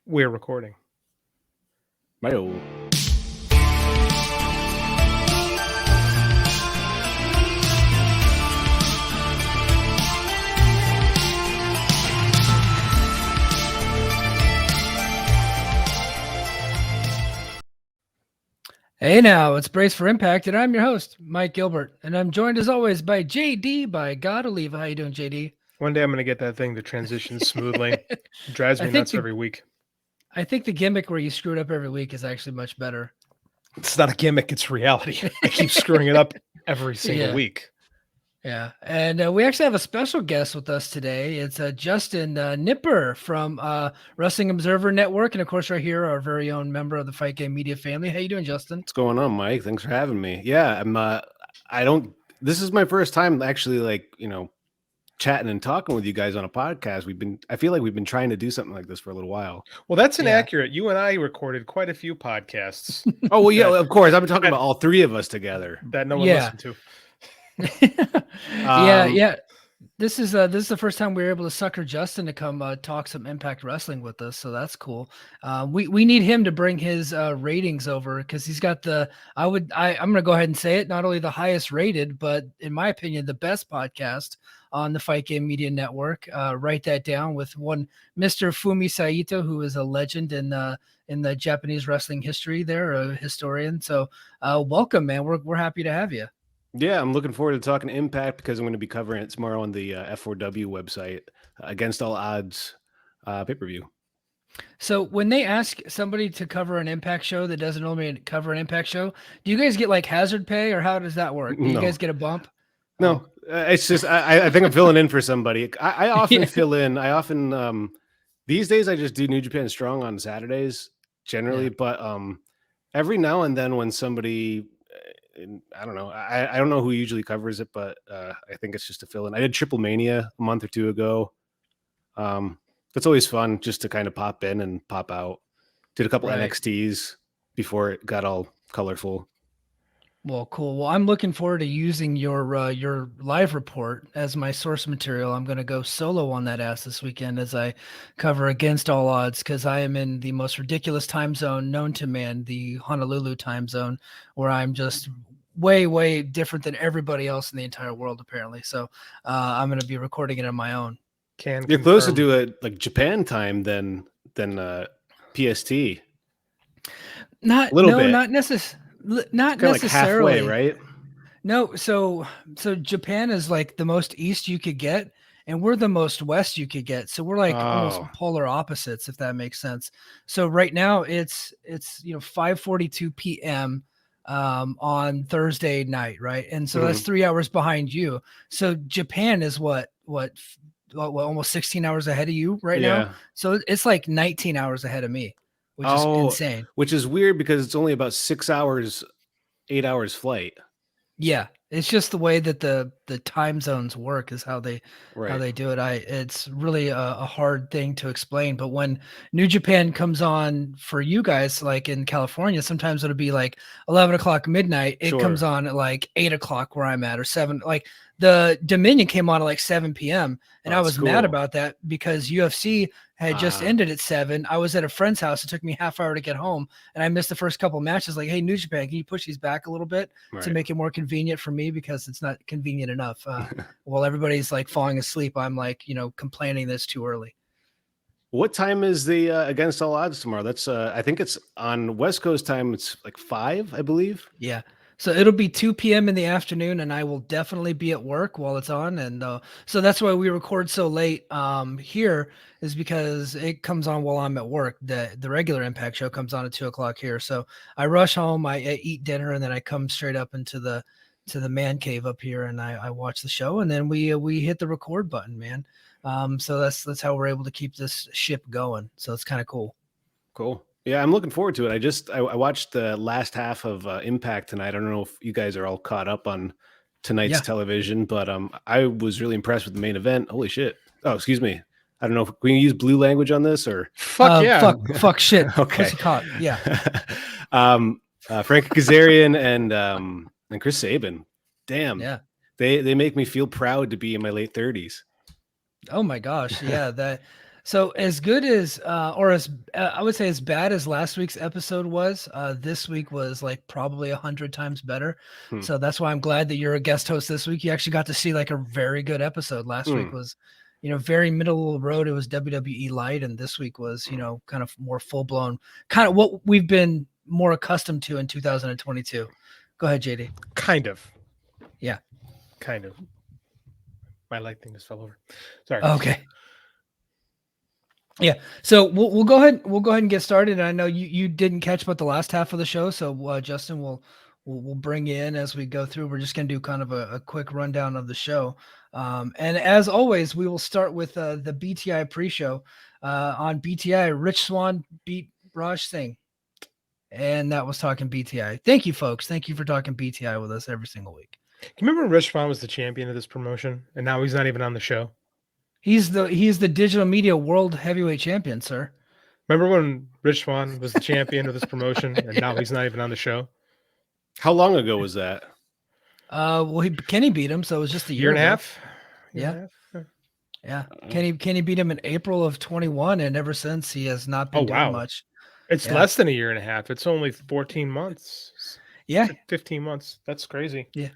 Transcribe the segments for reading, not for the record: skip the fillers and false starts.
We're recording. Mayo. Hey now, it's Brace for Impact, and I'm your host, Mike Gilbert, and I'm joined as always by JD by God Oliva. How you doing, JD? One day I'm going to get that thing to transition smoothly. It drives I me think nuts every week. I think the gimmick where you screw it up every week is actually much better. It's not a gimmick, it's reality. I keep screwing it up every single week. Yeah, and we actually have a special guest with us today. It's Justin Knipper from Wrestling Observer Network, and of course, right here, our very own member of the Fight Game Media family. How you doing, Justin? What's going on, Mike? Thanks for having me. Yeah, this is my first time actually chatting and talking with you guys on a podcast. I feel like we've been trying to do something like this for a little while. Well, that's inaccurate. You and I recorded quite a few podcasts. Oh, well, yeah, of course. I'm talking about all three of us together. That no one listened to. Yeah. This is the first time we were able to sucker Justin to come talk some Impact Wrestling with us, so that's cool. We need him to bring his ratings over because he's got I'm gonna go ahead and say it, not only the highest rated, but in my opinion, the best podcast on the Fight Game Media Network. Write that down with one Mr. Fumi Saito, who is a legend in the Japanese wrestling history. There, a historian. So welcome, man. We're happy to have you. Yeah, I'm looking forward to talking Impact because I'm going to be covering it tomorrow on the F4W website, Against All Odds pay-per-view. So when they ask somebody to cover an Impact show that doesn't normally cover an Impact show, do you guys get like hazard pay or how does that work? Do you guys get a bump? No, it's just I think I'm filling in for somebody. I often fill in. I often these days I just do New Japan Strong on Saturdays generally, but every now and then when somebody I don't know. I don't know who usually covers it, but I think it's just a fill in. I did Triple Mania a month or two ago. That's always fun just to kind of pop in and pop out. Did a couple NXTs before it got all colorful. Well, cool. Well, I'm looking forward to using your live report as my source material. I'm going to go solo on that ass this weekend as I cover Against All Odds because I am in the most ridiculous time zone known to man, the Honolulu time zone, where I'm just way, way different than everybody else in the entire world, apparently. So I'm going to be recording it on my own. You're closer to it like Japan time than PST. Not necessarily. Not necessarily, like halfway, right? No, so Japan is like the most east you could get, and we're the most west you could get. So we're like almost polar opposites, if that makes sense. So right now it's 5:42 p.m. On Thursday night, right? And so that's 3 hours behind you. So Japan is what almost 16 hours ahead of you right now. So it's like 19 hours ahead of me. Which is insane. Which is weird because it's only about 6 hours, 8 hours flight. Yeah, it's just the way that the time zones work is how they do it. It's really a hard thing to explain. But when New Japan comes on for you guys, like in California, sometimes it'll be like 11 o'clock midnight. It comes on at like 8 o'clock where I'm at, or 7. Like the Dominion came on at like 7 p.m. and I was mad about that because UFC had just ended at 7. I was at a friend's house. It took me half hour to get home and I missed the first couple of matches. Like, hey, New Japan, can you push these back a little bit to make it more convenient for me? Because it's not convenient enough. While everybody's like falling asleep, I'm like, complaining that it's too early. What time is the Against All Odds tomorrow? That's I think it's on West Coast time. It's like 5, I believe. Yeah. So it'll be 2 p.m. in the afternoon, and I will definitely be at work while it's on. And so that's why we record so late here, is because it comes on while I'm at work. The regular Impact show comes on at 2 o'clock here. So I rush home, I eat dinner, and then I come straight up into the man cave up here, and I watch the show, and then we hit the record button, man. So that's how we're able to keep this ship going. So it's kind of cool. Cool. Yeah, I'm looking forward to it. I watched the last half of Impact tonight. I don't know if you guys are all caught up on tonight's television, but I was really impressed with the main event. Holy shit. Oh, excuse me. I don't know if we can use blue language on this or fuck shit. Okay. Yeah. Frankie Kazarian and Chris Sabin. Damn. Yeah. They make me feel proud to be in my late 30s. Oh my gosh. Yeah. So as good as, or as I would say, as bad as last week's episode was, this week was like probably 100 times better. So that's why I'm glad that you're a guest host this week. You actually got to see like a very good episode. Last week was, very middle of the road. It was WWE light, and this week was, kind of more full blown, kind of what we've been more accustomed to in 2022. Go ahead, JD. Kind of. Yeah. Kind of. My light thing just fell over. Sorry. Okay. Yeah, so we'll go ahead. We'll go ahead and get started. And I know you didn't catch but the last half of the show, so Justin we'll bring you in as we go through. We're just gonna do kind of a quick rundown of the show, and as always, we will start with the BTI pre-show. On BTI, Rich Swann beat Raj Singh, and that was talking BTI. Thank you, folks. Thank you for talking BTI with us every single week. Can you remember when Rich Swann was the champion of this promotion, and now he's not even on the show? He's the digital media world heavyweight champion, sir. Remember when Rich Swann was the champion of this promotion, and now he's not even on the show? How long ago was that? Well, Kenny beat him, so it was just a year and a ago. half. Yeah. Kenny beat him in April of 21, and ever since he has not been doing much. It's less than a year and a half. It's only 14 months. Yeah, 15 months. That's crazy. Yeah.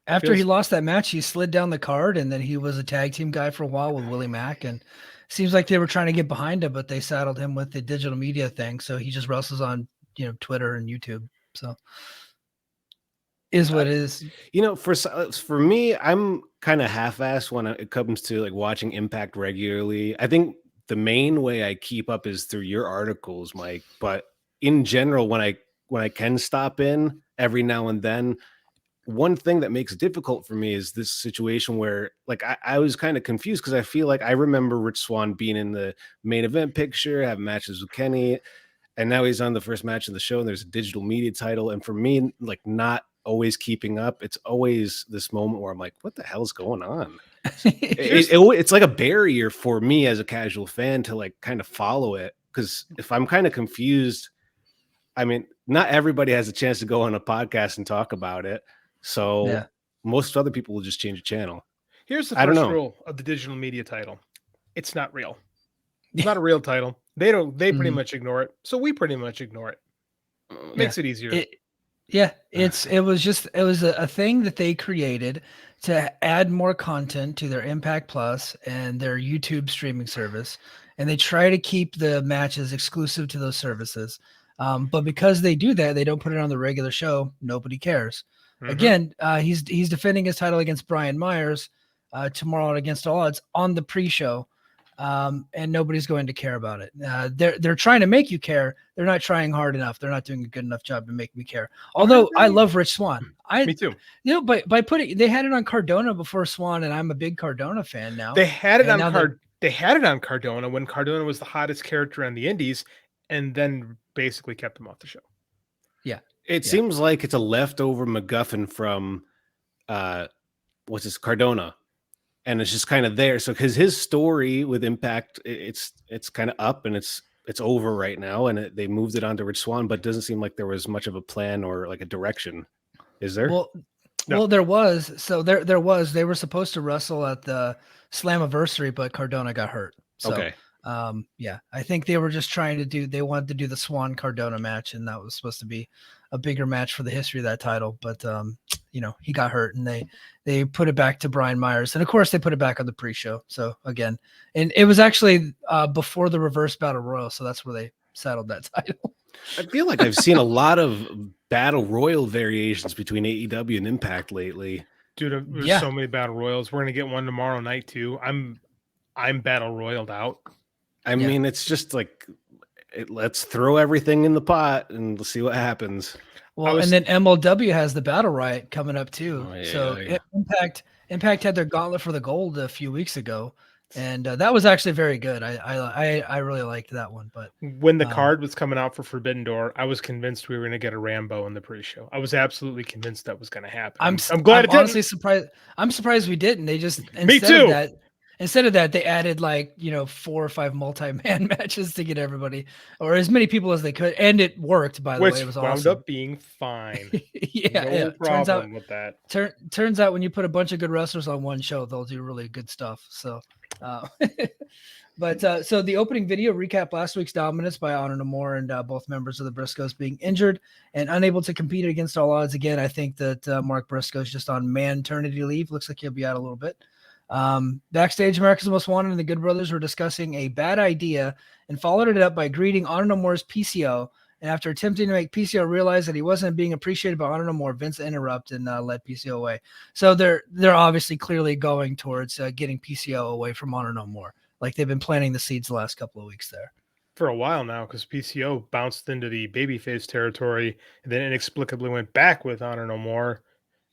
After he lost that match, he slid down the card, and then he was a tag team guy for a while with Willie Mack. And seems like they were trying to get behind him, but they saddled him with the digital media thing. So he just wrestles on, Twitter and YouTube. So is what it is. For me, I'm kind of half-assed when it comes to like watching Impact regularly. I think the main way I keep up is through your articles, Mike. But in general, when I can stop in every now and then, one thing that makes it difficult for me is this situation where like I was kind of confused because I feel like I remember Rich Swann being in the main event picture, having matches with Kenny, and now he's on the first match of the show and there's a digital media title. And for me, like not always keeping up, it's always this moment where I'm like, what the hell's going on? It's like a barrier for me as a casual fan to like kind of follow it. Because if I'm kind of confused, I mean, not everybody has a chance to go on a podcast and talk about it. So most other people will just change the channel. Here's the first rule of the digital media title. It's not real. It's not a real title. They pretty much ignore it. So we pretty much ignore it. Makes it easier. It was a thing that they created to add more content to their Impact Plus and their YouTube streaming service. And they try to keep the matches exclusive to those services. But because they do that, they don't put it on the regular show. Nobody cares. Again, he's defending his title against Brian Myers tomorrow at Against All Odds on the pre-show, and nobody's going to care about it. They're trying to make you care. They're not trying hard enough. They're not doing a good enough job to make me care. Although I love Rich Swann. Me too. By putting they had it on Cardona before Swann, and I'm a big Cardona fan now. They had it on Cardona when Cardona was the hottest character on the Indies, and then basically kept him off the show. Yeah. It seems like it's a leftover MacGuffin from Cardona, and it's just kind of there. So because his story with Impact, it's kind of up and it's over right now, and they moved it on to Rich Swann, but it doesn't seem like there was much of a plan or like a direction. Is there? Well, there was. So there was. They were supposed to wrestle at the Slammiversary, but Cardona got hurt. So, okay. I think they were just they wanted to do the Swann Cardona match, and that was supposed to be a bigger match for the history of that title. But, he got hurt, and they put it back to Brian Myers. And of course they put it back on the pre-show. So again, and it was actually before the Reverse Battle Royal. So that's where they settled that title. I feel like I've seen a lot of Battle Royal variations between AEW and Impact lately. Dude, there's so many Battle Royals. We're going to get one tomorrow night too. I'm Battle Royaled out. I mean, it's just like, let's throw everything in the pot and we'll see what happens. Well, and then MLW has the Battle Riot coming up too. Impact had their Gauntlet for the Gold a few weeks ago, and that was actually very good. I really liked that one. But when the card was coming out for Forbidden Door, I was convinced we were going to get a Rambo in the pre-show. I was absolutely convinced that was going to happen. I'm glad it honestly surprised. I'm surprised we didn't. They just Instead of that, they added 4 or 5 multi-man matches to get everybody, or as many people as they could, and it worked. By the way, it was wound awesome. up being fine. No problem with that. Turns out when you put a bunch of good wrestlers on one show, they'll do really good stuff. So, But so the opening video recapped last week's dominance by Honor No More and both members of the Briscoes being injured and unable to compete against all odds. Again, I think that Mark Briscoe's just on maternity leave. Looks like he'll be out a little bit. Backstage, America's Most Wanted and the Good Brothers were discussing a bad idea and followed it up by greeting Honor No More's PCO. And after attempting to make PCO realize that he wasn't being appreciated by Honor No More, Vince interrupted and led PCO away. So they're obviously clearly going towards getting PCO away from Honor No More. Like they've been planting the seeds the last couple of weeks there. For a while now, because PCO bounced into the babyface territory and then inexplicably went back with Honor No More.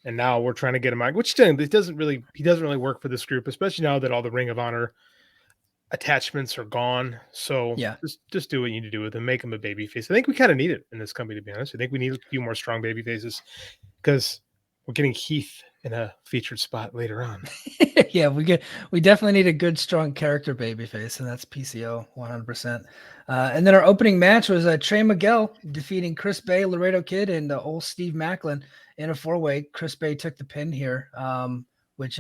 And now we're trying to get him out, which he doesn't really work for this group, especially now that all the Ring of Honor attachments are gone. So yeah, just do what you need to do with him, make him a babyface. I think we kind of need it in this company, to be honest. I think we need a few more strong babyfaces because we're getting Heath in a featured spot later on. Yeah, we definitely need a good, strong character babyface, and that's PCO 100%. And then our opening match was Trey Miguel defeating Chris Bay, Laredo Kid, and old Steve Macklin in a 4-way. Chris Bay took the pin here, which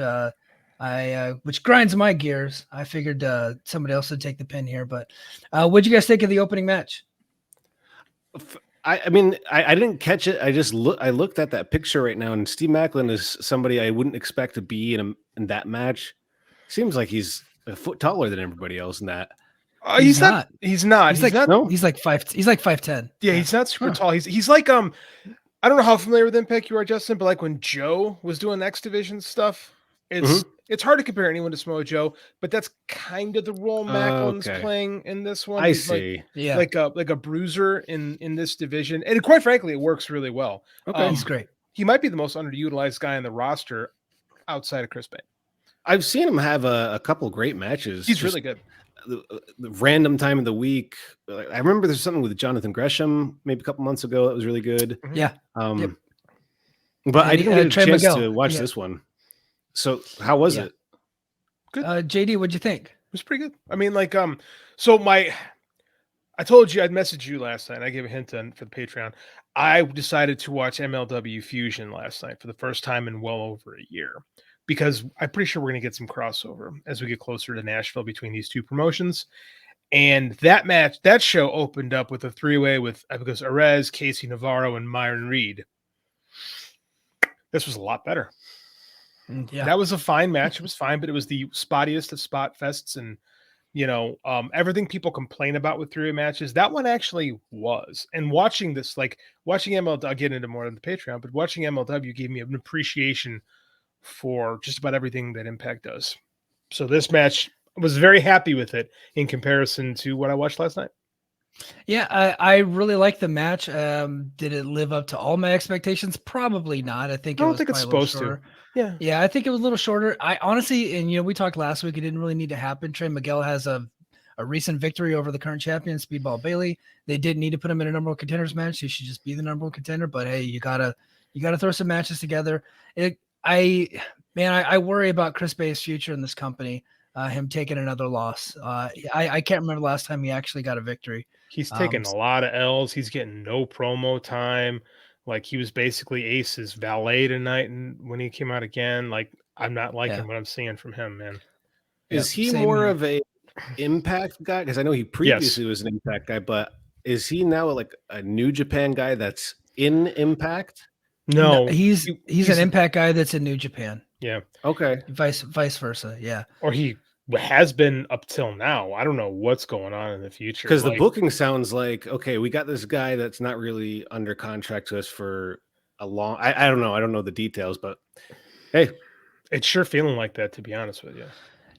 grinds my gears. I figured somebody else would take the pin here, but what'd you guys think of the opening match? I mean, I didn't catch it. I looked at that picture right now, and Steve Macklin is somebody I wouldn't expect to be in that match. Seems like he's a foot taller than everybody else in that. He's not. He's like 5'10". Yeah, he's not super tall. He's like I don't know how familiar with Impact you are, Justin, but like when Joe was doing X Division stuff, it's hard to compare anyone to Samoa Joe, but that's kind of the role Macklin's playing in this one. He's see. Like a bruiser in this division. And quite frankly, it works really well. Okay. He's great. He might be the most underutilized guy on the roster outside of Chris Bay. I've seen him have a couple great matches. He's really good. The random time of the week. I remember there's something with Jonathan Gresham maybe a couple months ago that was really good. Yeah. But I didn't get a chance to watch this one. So how was it? Good. JD, what'd you think? It was pretty good. I mean, like, I told you I'd message you last night. I gave a hint for the Patreon. I decided to watch MLW Fusion last night for the first time in well over a year, because I'm pretty sure we're going to get some crossover as we get closer to Nashville between these two promotions. And that show opened up with a 3-way with, because Arez, Casey Navarro, and Myron Reed. This was a lot better. Yeah, that was a fine match. It was fine, but it was the spottiest of spot fests, and everything people complain about with 3-way matches, that one actually was. And watching this, like watching MLW, I'll get into more on the Patreon, but watching MLW gave me an appreciation for just about everything that Impact does. So this match, I was very happy with it in comparison to what I watched last night. Yeah, I really liked the match. Did it live up to all my expectations? Probably not. I don't think it's supposed to. Yeah, I think it was a little shorter. I honestly, and we talked last week, it didn't really need to happen. Trey Miguel has a recent victory over the current champion, Speedball Bailey. They didn't need to put him in a number one contenders match. He should just be the number one contender. But hey, you gotta throw some matches together. I worry about Chris Bay's future in this company. Him taking another loss. I can't remember the last time he actually got a victory. He's taking a lot of L's. He's getting no promo time. Like, he was basically Ace's valet tonight, and when he came out again, like, I'm not liking what I'm seeing from him, man. Is he more of a Impact guy? Because I know he previously was an Impact guy, but is he now like a New Japan guy that's in Impact? No, he's an Impact guy that's in New Japan. Yeah. Okay. Vice versa. Yeah. Or he has been up till now. I don't know what's going on in the future. Because the booking sounds like, okay, we got this guy that's not really under contract to us for a long. I don't know. I don't know the details, but hey, it's sure feeling like that, to be honest with you.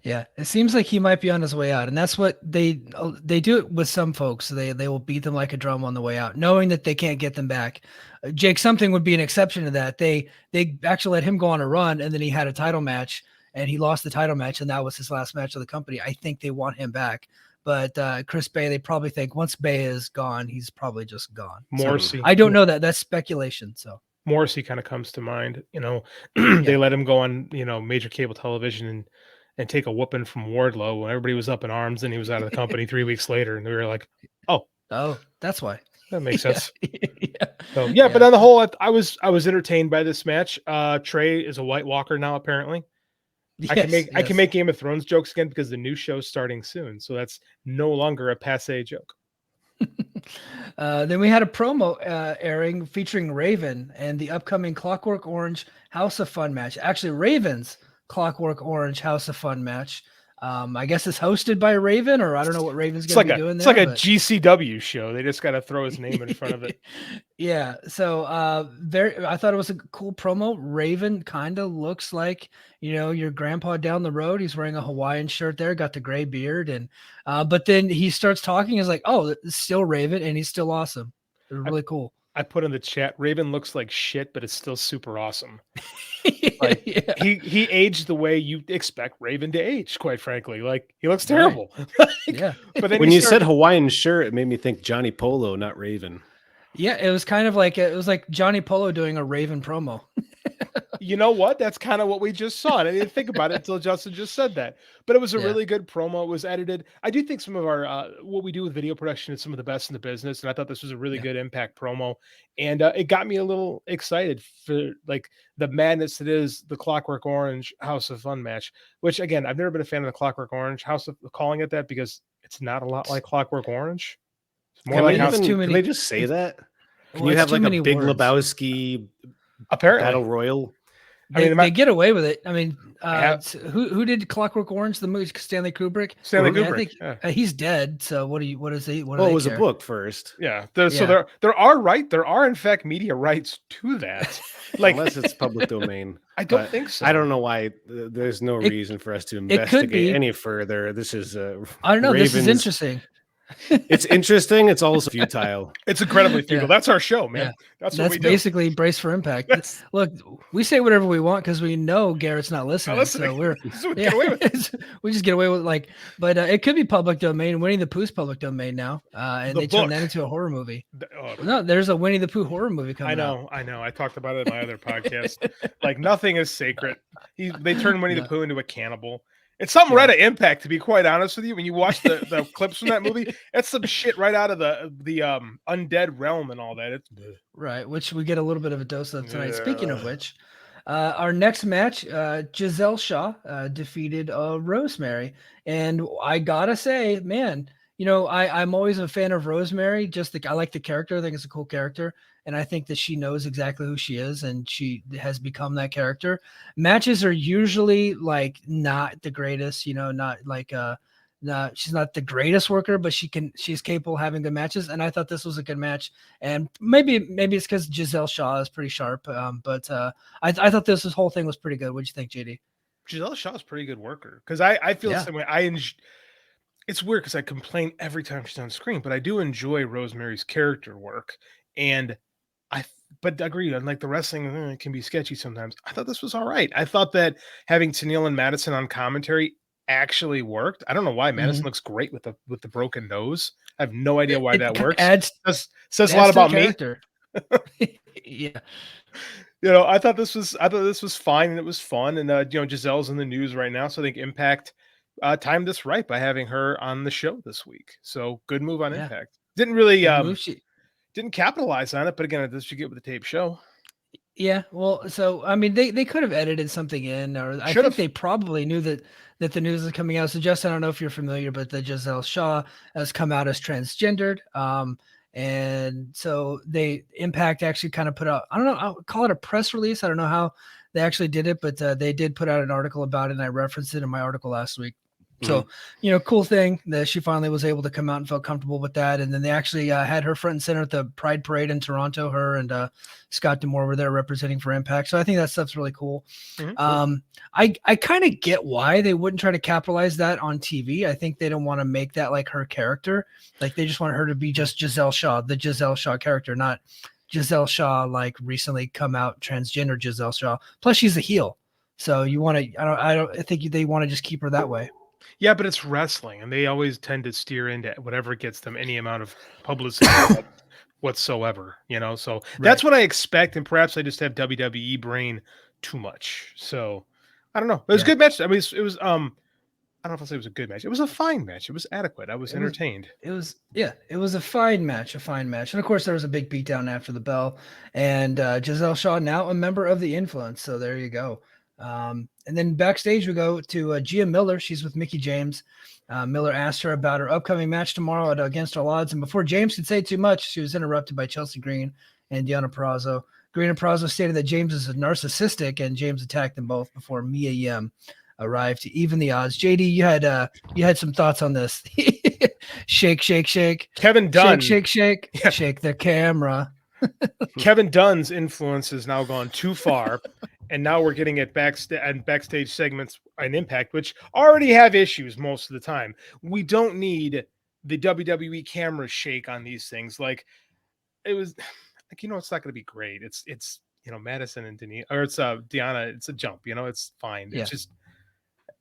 Yeah, it seems like he might be on his way out, and that's what they do it with some folks. They will beat them like a drum on the way out, knowing that they can't get them back. Jake Something would be an exception to that. They actually let him go on a run, and then he had a title match, and he lost the title match, and that was his last match of the company. I think they want him back, but Chris Bay, they probably think once Bay is gone, he's probably just gone. Morrissey, so, I don't know that. That's speculation. So Morrissey kind of comes to mind. They let him go on major cable television and take a whooping from Wardlow when everybody was up in arms, and he was out of the company 3 weeks later, and we were like, oh, that's why. That makes sense. So but on the whole, I was entertained by this match. Trey is a White Walker now, apparently. I can make Game of Thrones jokes again because the new show's starting soon, so that's no longer a passé joke. Then we had a promo airing featuring Raven and the upcoming Clockwork Orange House of Fun match. Actually, Raven's Clockwork Orange House of Fun match. I guess it's hosted by Raven, or I don't know what Raven's going to be doing there. It's like a GCW show. They just got to throw his name in front of it. Yeah. So I thought it was a cool promo. Raven kind of looks like, your grandpa down the road. He's wearing a Hawaiian shirt there, got the gray beard. And but then he starts talking. He's like, oh, it's still Raven, and he's still awesome. It's really cool. I put in the chat, Raven looks like shit, but it's still super awesome. He aged the way you expect Raven to age, quite frankly. Like, he looks terrible. Yeah. But then when you said Hawaiian shirt, it made me think Johnny Polo, not Raven. Yeah, it was kind of like Johnny Polo doing a Raven promo. You know what? That's kind of what we just saw. And I didn't think about it until Justin just said that. But it was a really good promo. It was edited. I do think some of our what we do with video production is some of the best in the business. And I thought this was a really good Impact promo. And it got me a little excited for like the madness that is the Clockwork Orange House of Fun match. Which again, I've never been a fan of the Clockwork Orange House of calling it that because it's not a lot like Clockwork Orange. It's more like can they just say that? Can you have like a Big Lebowski battle royal? They get away with it. I mean, who did Clockwork Orange, the movie? Stanley Kubrick. Kubrick. I think he's dead. So what is he? What it was a book first. Yeah. So there are in fact media rights to that. Like unless it's public domain. I don't think so. I don't know why. There's no reason for us to investigate any further. This is I don't know. This is interesting. It's interesting. It's also futile. It's incredibly futile. That's our show, man. That's what we do. Basically Brace for Impact. Look, we say whatever we want because we know Garrett's not listening. So we just get away with but it could be public domain. Winnie the Pooh's public domain now, and they turned that into a horror movie. No, there's a Winnie the Pooh horror movie coming out. I know. I talked about it in my other podcast. Like nothing is sacred. They turned Winnie the Pooh into a cannibal. It's something right at Impact, to be quite honest with you. When you watch the clips from that movie, it's some shit right out of the undead realm and all that. It's right, which we get a little bit of a dose of tonight. Speaking of which, our next match, Giselle Shaw defeated Rosemary, and I gotta say, man, I'm always a fan of Rosemary. I like the character. I think it's a cool character. And I think that she knows exactly who she is, and she has become that character. Matches are usually not the greatest, not like she's not the greatest worker, but she's capable of having good matches. And I thought this was a good match. And maybe it's because Giselle Shaw is pretty sharp. But I thought this whole thing was pretty good. What'd you think, JD? Giselle Shaw is a pretty good worker because I feel the same way. It's weird because I complain every time she's on screen, but I do enjoy Rosemary's character work. And but agree on the wrestling it can be sketchy sometimes. I thought this was all right. I thought that having Tenille and Madison on commentary actually worked. I don't know why Madison looks great with the broken nose. I have no idea why that works. Says a lot about me. Yeah. I thought this was fine and it was fun. And Giselle's in the news right now, so I think Impact timed this right by having her on the show this week. So good move on Impact. Didn't really didn't capitalize on it, but again, this you get with the tape show. Yeah, well, so I mean, they could have edited something in, or I think they probably knew that the news is coming out. So, Justin, I don't know if you're familiar, but the Giselle Shaw has come out as transgendered, and so Impact actually kind of put out, I don't know, I'll call it a press release. I don't know how they actually did it, but they did put out an article about it, and I referenced it in my article last week. So, cool thing that she finally was able to come out and felt comfortable with that. And then they actually had her front and center at the Pride Parade in Toronto. Her and Scott D'Amore were there representing for Impact. So I think that stuff's really cool. I kind of get why they wouldn't try to capitalize that on TV. I think they don't want to make that like her character. Like they just want her to be just Giselle Shaw, the Giselle Shaw character, not Giselle Shaw, like recently come out transgender Giselle Shaw. Plus she's a heel. So you want to, I think they want to just keep her that way. Yeah, but it's wrestling, and they always tend to steer into whatever gets them any amount of publicity whatsoever, So that's what I expect, and perhaps I just have WWE brain too much. So I don't know. It was a good match. I mean, it was. I don't know if I'll say it was a good match. It was a fine match. It was adequate. I was entertained. It was a fine match, And of course, there was a big beatdown after the bell, and Giselle Shaw now a member of the Influence. So there you go. And then backstage we go to Gia Miller. She's with Mickie James. Miller asked her about her upcoming match tomorrow at Against All Odds. And before James could say too much, she was interrupted by Chelsea Green and Deonna Purrazzo. Green and Purrazzo stated that James is narcissistic, and James attacked them both before Mia Yim arrived to even the odds. JD, you had some thoughts on this. Shake, shake, shake. Kevin Dunn. Shake, shake, shake. Yeah. Shake the camera. Kevin Dunn's influence has now gone too far, and now we're getting it backstage segments on Impact, which already have issues most of the time. We don't need the WWE camera shake on these things. Like, it was like, it's not going to be great. It's Madison and Denise, or it's Deonna. It's a jump. It's fine. Yeah. It's just,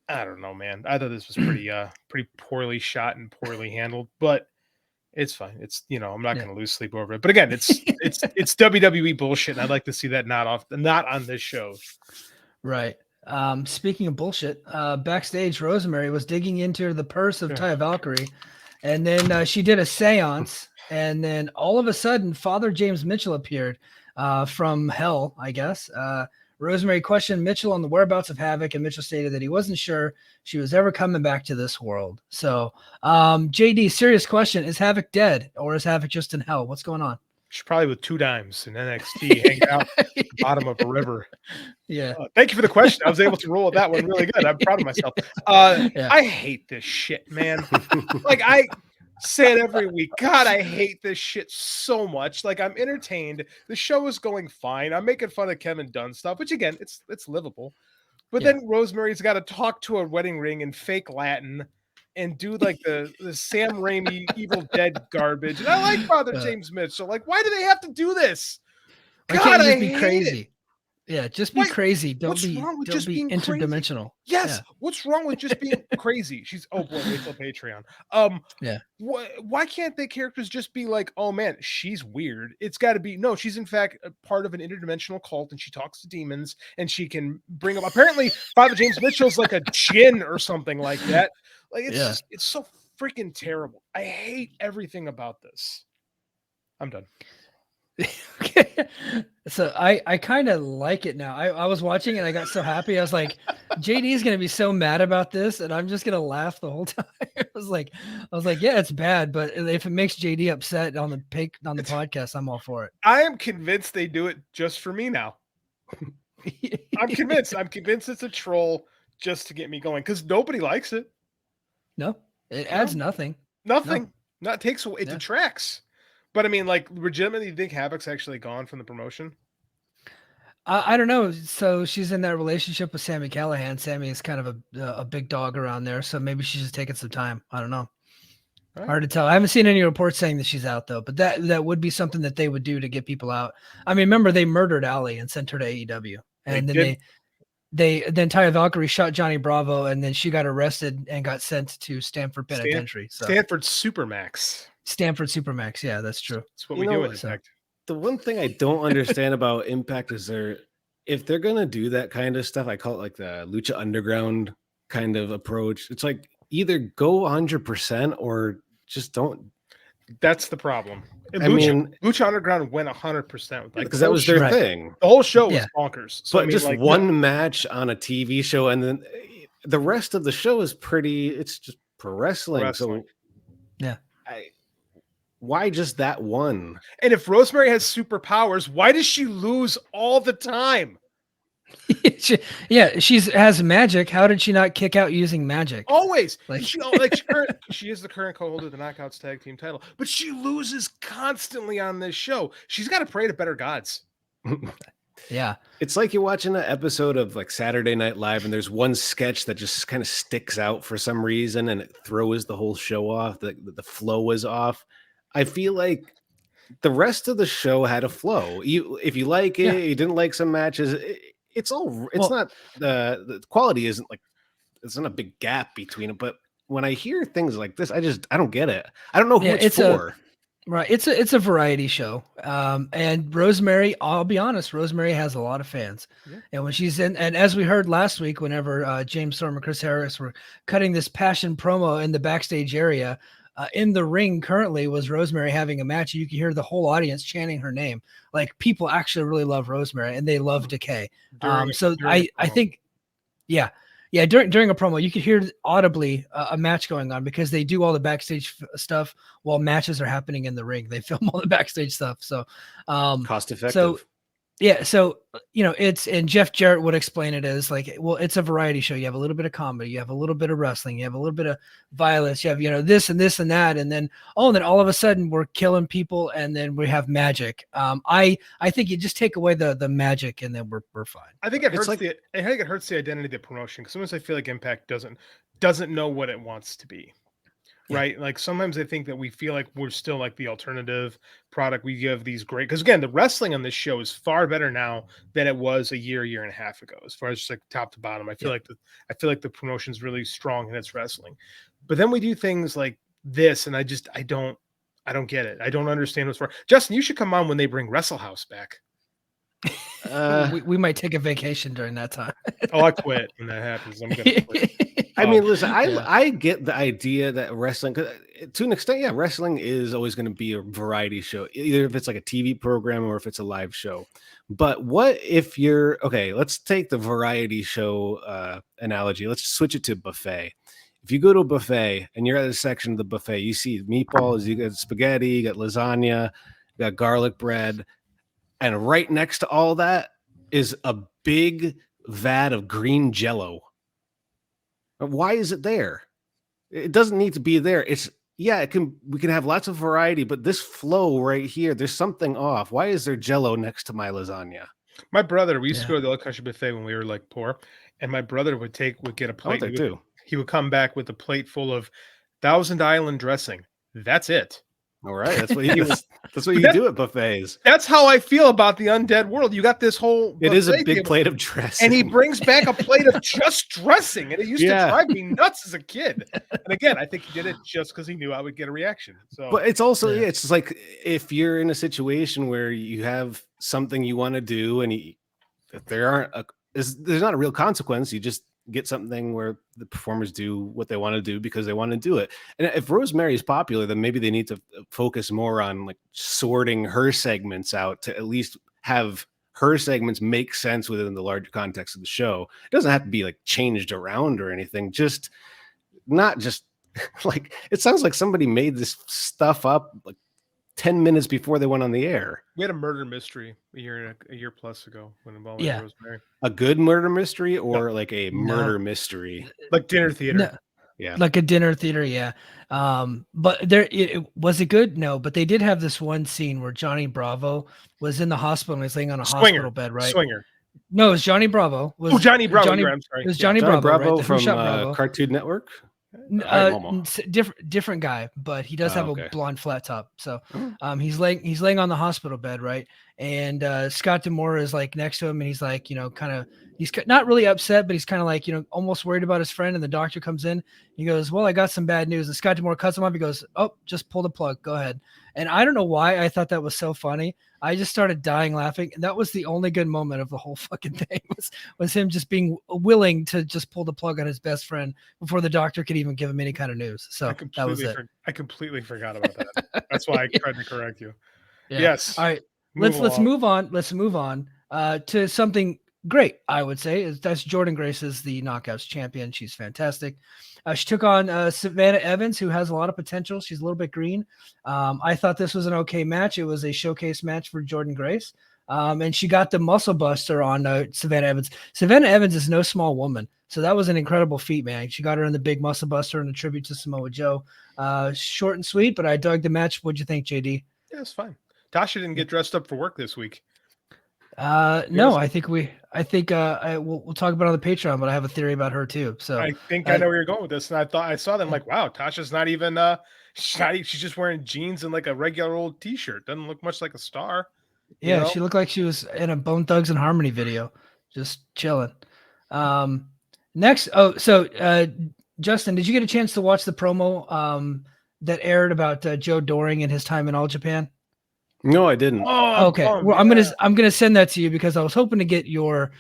I don't know, man. I thought this was pretty poorly shot and poorly handled, but it's fine. It's, I'm not going to lose sleep over it. But again, it's WWE bullshit. And I'd like to see that not on this show. Right. Speaking of bullshit, backstage, Rosemary was digging into the purse of Taya Valkyrie, and then she did a seance, and then all of a sudden, Father James Mitchell appeared from hell, I guess. Rosemary questioned Mitchell on the whereabouts of Havoc, and Mitchell stated that he wasn't sure she was ever coming back to this world. So, JD, serious question. Is Havoc dead, or is Havoc just in hell? What's going on? She's probably with 2 dimes in NXT hanging out at the bottom of a river. Yeah. Thank you for the question. I was able to roll with that one really good. I'm proud of myself. I hate this shit, man. Like, I say it every week. God, I hate this shit so much. Like, I'm entertained. The show is going fine. I'm making fun of Kevin Dunn stuff, which again, it's livable. But then Rosemary's got to talk to a wedding ring in fake Latin and do like the Sam Raimi Evil Dead garbage. And I like Father James Mitchell. Like, why do they have to do this? God, can't you just be crazy? It. Yeah, just be crazy. Don't be interdimensional. Crazy? Yes. Yeah. What's wrong with just being crazy? She's wait till Patreon. Yeah. Why can't the characters just be like, oh man, she's weird? It's got to be no. She's in fact a part of an interdimensional cult, and she talks to demons, and she can bring up. Apparently, Father James Mitchell's like a djinn or something like that. Like, it's so freaking terrible. I hate everything about this. I'm done. Okay. So I kind of like it now. I was watching and I got so happy. I was like, JD is gonna be so mad about this, and I'm just gonna laugh the whole time. I was like, yeah, it's bad, but if it makes JD upset on the podcast, I'm all for it. I am convinced they do it just for me now. I'm convinced. I'm convinced it's a troll just to get me going, because nobody likes it. No, it adds nothing. Nothing. No. Not takes away. It detracts. But I mean, like, legitimately, you think Havoc's actually gone from the promotion? I don't know. So she's in that relationship with Sami Callihan. Sami is kind of a big dog around there, so maybe she's just taking some time. I don't know. Right. Hard to tell. I haven't seen any reports saying that she's out though, but that would be something that they would do to get people out. I mean, remember they murdered Allie and sent her to AEW, and then then Taya Valkyrie shot Johnny Bravo, and then she got arrested and got sent to Stanford Penitentiary. Stanford Supermax. Stanford Supermax. Yeah, that's true. That's what we do in Impact. The one thing I don't understand about Impact is if they're going to do that kind of stuff, I call it like the Lucha Underground kind of approach. It's like either go 100% or just don't. That's the problem. Lucha Underground went 100%. Because that was their thing. The whole show was bonkers. So, but just one match on a TV show, and then the rest of the show is it's just pro wrestling. So, yeah. Why just that one? And if Rosemary has superpowers, why does she lose all the time? She has magic. How did she not kick out using magic? Always. She is the current co-holder of the Knockouts Tag Team title, but she loses constantly on this show. She's got to pray to better gods. Yeah. It's like you're watching an episode of like Saturday Night Live, and there's one sketch that just kind of sticks out for some reason, and it throws the whole show off. The flow is off. I feel like the rest of the show had a flow. If you like it, you didn't like some matches. It's not the quality isn't like, it's not a big gap between it. But when I hear things like this, I don't get it. I don't know who it's for. Right. It's a variety show. And Rosemary, I'll be honest, Rosemary has a lot of fans. Yeah. And when she's in, and as we heard last week, whenever James Storm and Chris Harris were cutting this passion promo in the backstage area, in the ring currently was Rosemary having a match. You can hear the whole audience chanting her name. Like, people actually really love Rosemary, and they love Decay. I think Yeah. Yeah, during a promo, you could hear audibly a match going on because they do all the backstage stuff while matches are happening in the ring. They film all the backstage stuff. So, Cost effective. So, yeah, so and Jeff Jarrett would explain it as like, well, it's a variety show. You have a little bit of comedy, you have a little bit of wrestling, you have a little bit of violence, you have this and this and that, and then then all of a sudden we're killing people, and then we have magic. I think you just take away the magic, and then we're fine. I think it hurts I think it hurts the identity of the promotion, because sometimes I feel like Impact doesn't know what it wants to be. Yeah. Right. Like sometimes I think that we feel like we're still like the alternative product. We give these great, because again, the wrestling on this show is far better now than it was a year and a half ago, as far as just like top to bottom. I feel like the promotion's really strong in its wrestling. But then we do things like this, and I don't get it. I don't understand what's wrong. Justin, you should come on when they bring Wrestle House back. We might take a vacation during that time. I quit when that happens. I'm gonna quit. I mean, listen, I get the idea that wrestling, to an extent, yeah, wrestling is always going to be a variety show, either if it's like a TV program or if it's a live show. But what if let's take the variety show analogy. Let's switch it to buffet. If you go to a buffet and you're at a section of the buffet, you see meatballs, you got spaghetti, you got lasagna, you got garlic bread, and right next to all that is a big vat of green Jello. Why is it there? It doesn't need to be there. We can have lots of variety, but this flow right here, there's something off. Why is there Jello next to my lasagna? My brother, we used to go to the Old Country Buffet when we were like poor, and my brother would get a plate. He would come back with a plate full of Thousand Island dressing. That's it. All right, that's what he was. That's what you do at buffets. That's how I feel about the undead world. You got this whole. It is a big plate of dressing, and he brings back a plate of just dressing, and it used to drive me nuts as a kid. And again, I think he did it just because he knew I would get a reaction. So, but it's also it's like if you're in a situation where you have something you want to do, and if there's not a real consequence, you just get something where the performers do what they want to do because they want to do it. And if Rosemary is popular, then maybe they need to focus more on like sorting her segments out to at least have her segments make sense within the larger context of the show. It doesn't have to be like changed around or anything. Just not just like, it sounds like somebody made this stuff up like 10 minutes before they went on the air. We had a murder mystery a year plus ago when involving Rosemary. A good murder mystery or like a murder mystery? Like dinner theater. No. Yeah. Like a dinner theater, yeah. But was it good? No, but they did have this one scene where Johnny Bravo was in the hospital and was laying on a hospital bed, right? Swinger. No, it was Johnny Bravo. Johnny Bravo. I'm sorry. It was Johnny Bravo, right? From Cartoon Network. Different guy, but he does have a blonde flat top. So he's laying on the hospital bed, right? And Scott D'Amore is like next to him, and he's like, he's not really upset, but he's kind of like, almost worried about his friend. And the doctor comes in. He goes, "Well, I got some bad news." And Scott D'Amore cuts him off. He goes, "Oh, just pull the plug. Go ahead." And I don't know why I thought that was so funny. I just started dying laughing. And that was the only good moment of the whole fucking thing was him just being willing to just pull the plug on his best friend before the doctor could even give him any kind of news. So that was it. I completely forgot about that. That's why I tried to correct you. Yeah. Yes. All right. Let's move on. Let's move on to something great, I would say. That's Jordynne Grace is the Knockouts champion. She's fantastic. She took on Savannah Evans, who has a lot of potential. She's a little bit green. I thought this was an okay match. It was a showcase match for Jordynne Grace. And she got the muscle buster on Savannah Evans. Savannah Evans is no small woman. So that was an incredible feat, man. She got her in the big muscle buster in a tribute to Samoa Joe. Short and sweet, but I dug the match. What'd you think, JD? Yeah, it's fine. Tasha didn't get dressed up for work this week. No, I think we'll talk about it on the Patreon, but I have a theory about her too. So I think I know where you're going with this. And I saw them like, wow, Tasha's not even she's just wearing jeans and like a regular old t-shirt. Doesn't look much like a star. Yeah, she looked like she was in a Bone Thugs and Harmony video, just chilling. Next, Justin, did you get a chance to watch the promo that aired about Joe Doring and his time in All Japan? No, I didn't. Oh, okay. Well, I'm gonna send that to you because I was hoping to get your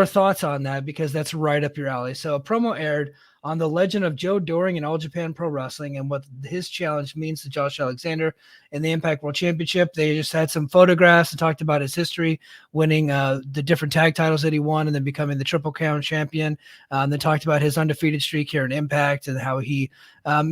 thoughts on that because that's right up your alley. So a promo aired on the legend of Joe Doring in All Japan Pro Wrestling and what his challenge means to Josh Alexander in the Impact World Championship. They just had some photographs and talked about his history, winning the different tag titles that he won and then becoming the Triple Crown champion. They talked about his undefeated streak here in Impact and how he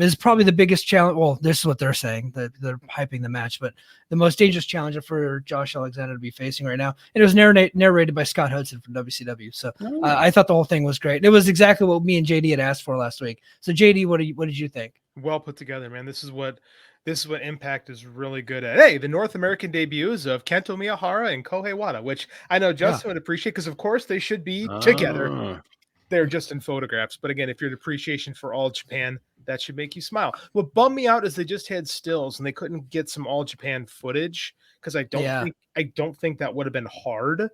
is probably the biggest challenge. Well, this is what they're saying, that they're hyping the match, but the most dangerous challenger for Josh Alexander to be facing right now. And it was narrated by Scott Hudson from WCW. So I thought the whole thing was great. It was exactly what me and JD had asked for last week. So JD, what did you think? Well put together, man. This is what Impact is really good at. Hey, the North American debuts of Kento Miyahara and Kohei Wada, which I know Justin would appreciate because, of course, they should be together. They're just in photographs. But again, if you're an appreciation for All Japan, that should make you smile. What bummed me out is they just had stills and they couldn't get some All Japan footage because I don't think that would have been hard.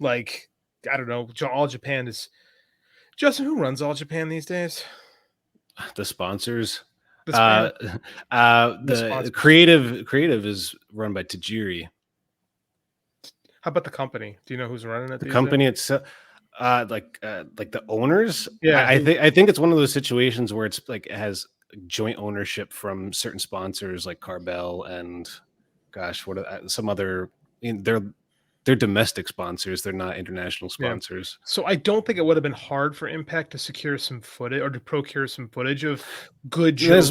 Like, I don't know. All Japan is Justin. Who runs All Japan these days? The sponsors. The creative is run by Tajiri. How about the company? Do you know who's running it? The company itself, like the owners. Yeah, I think it's one of those situations where it's like it has joint ownership from certain sponsors like Carbell and, gosh, what are some other? They're domestic sponsors. They're not international sponsors. Yeah. So I don't think it would have been hard for Impact to secure some footage or to procure some footage of good. There's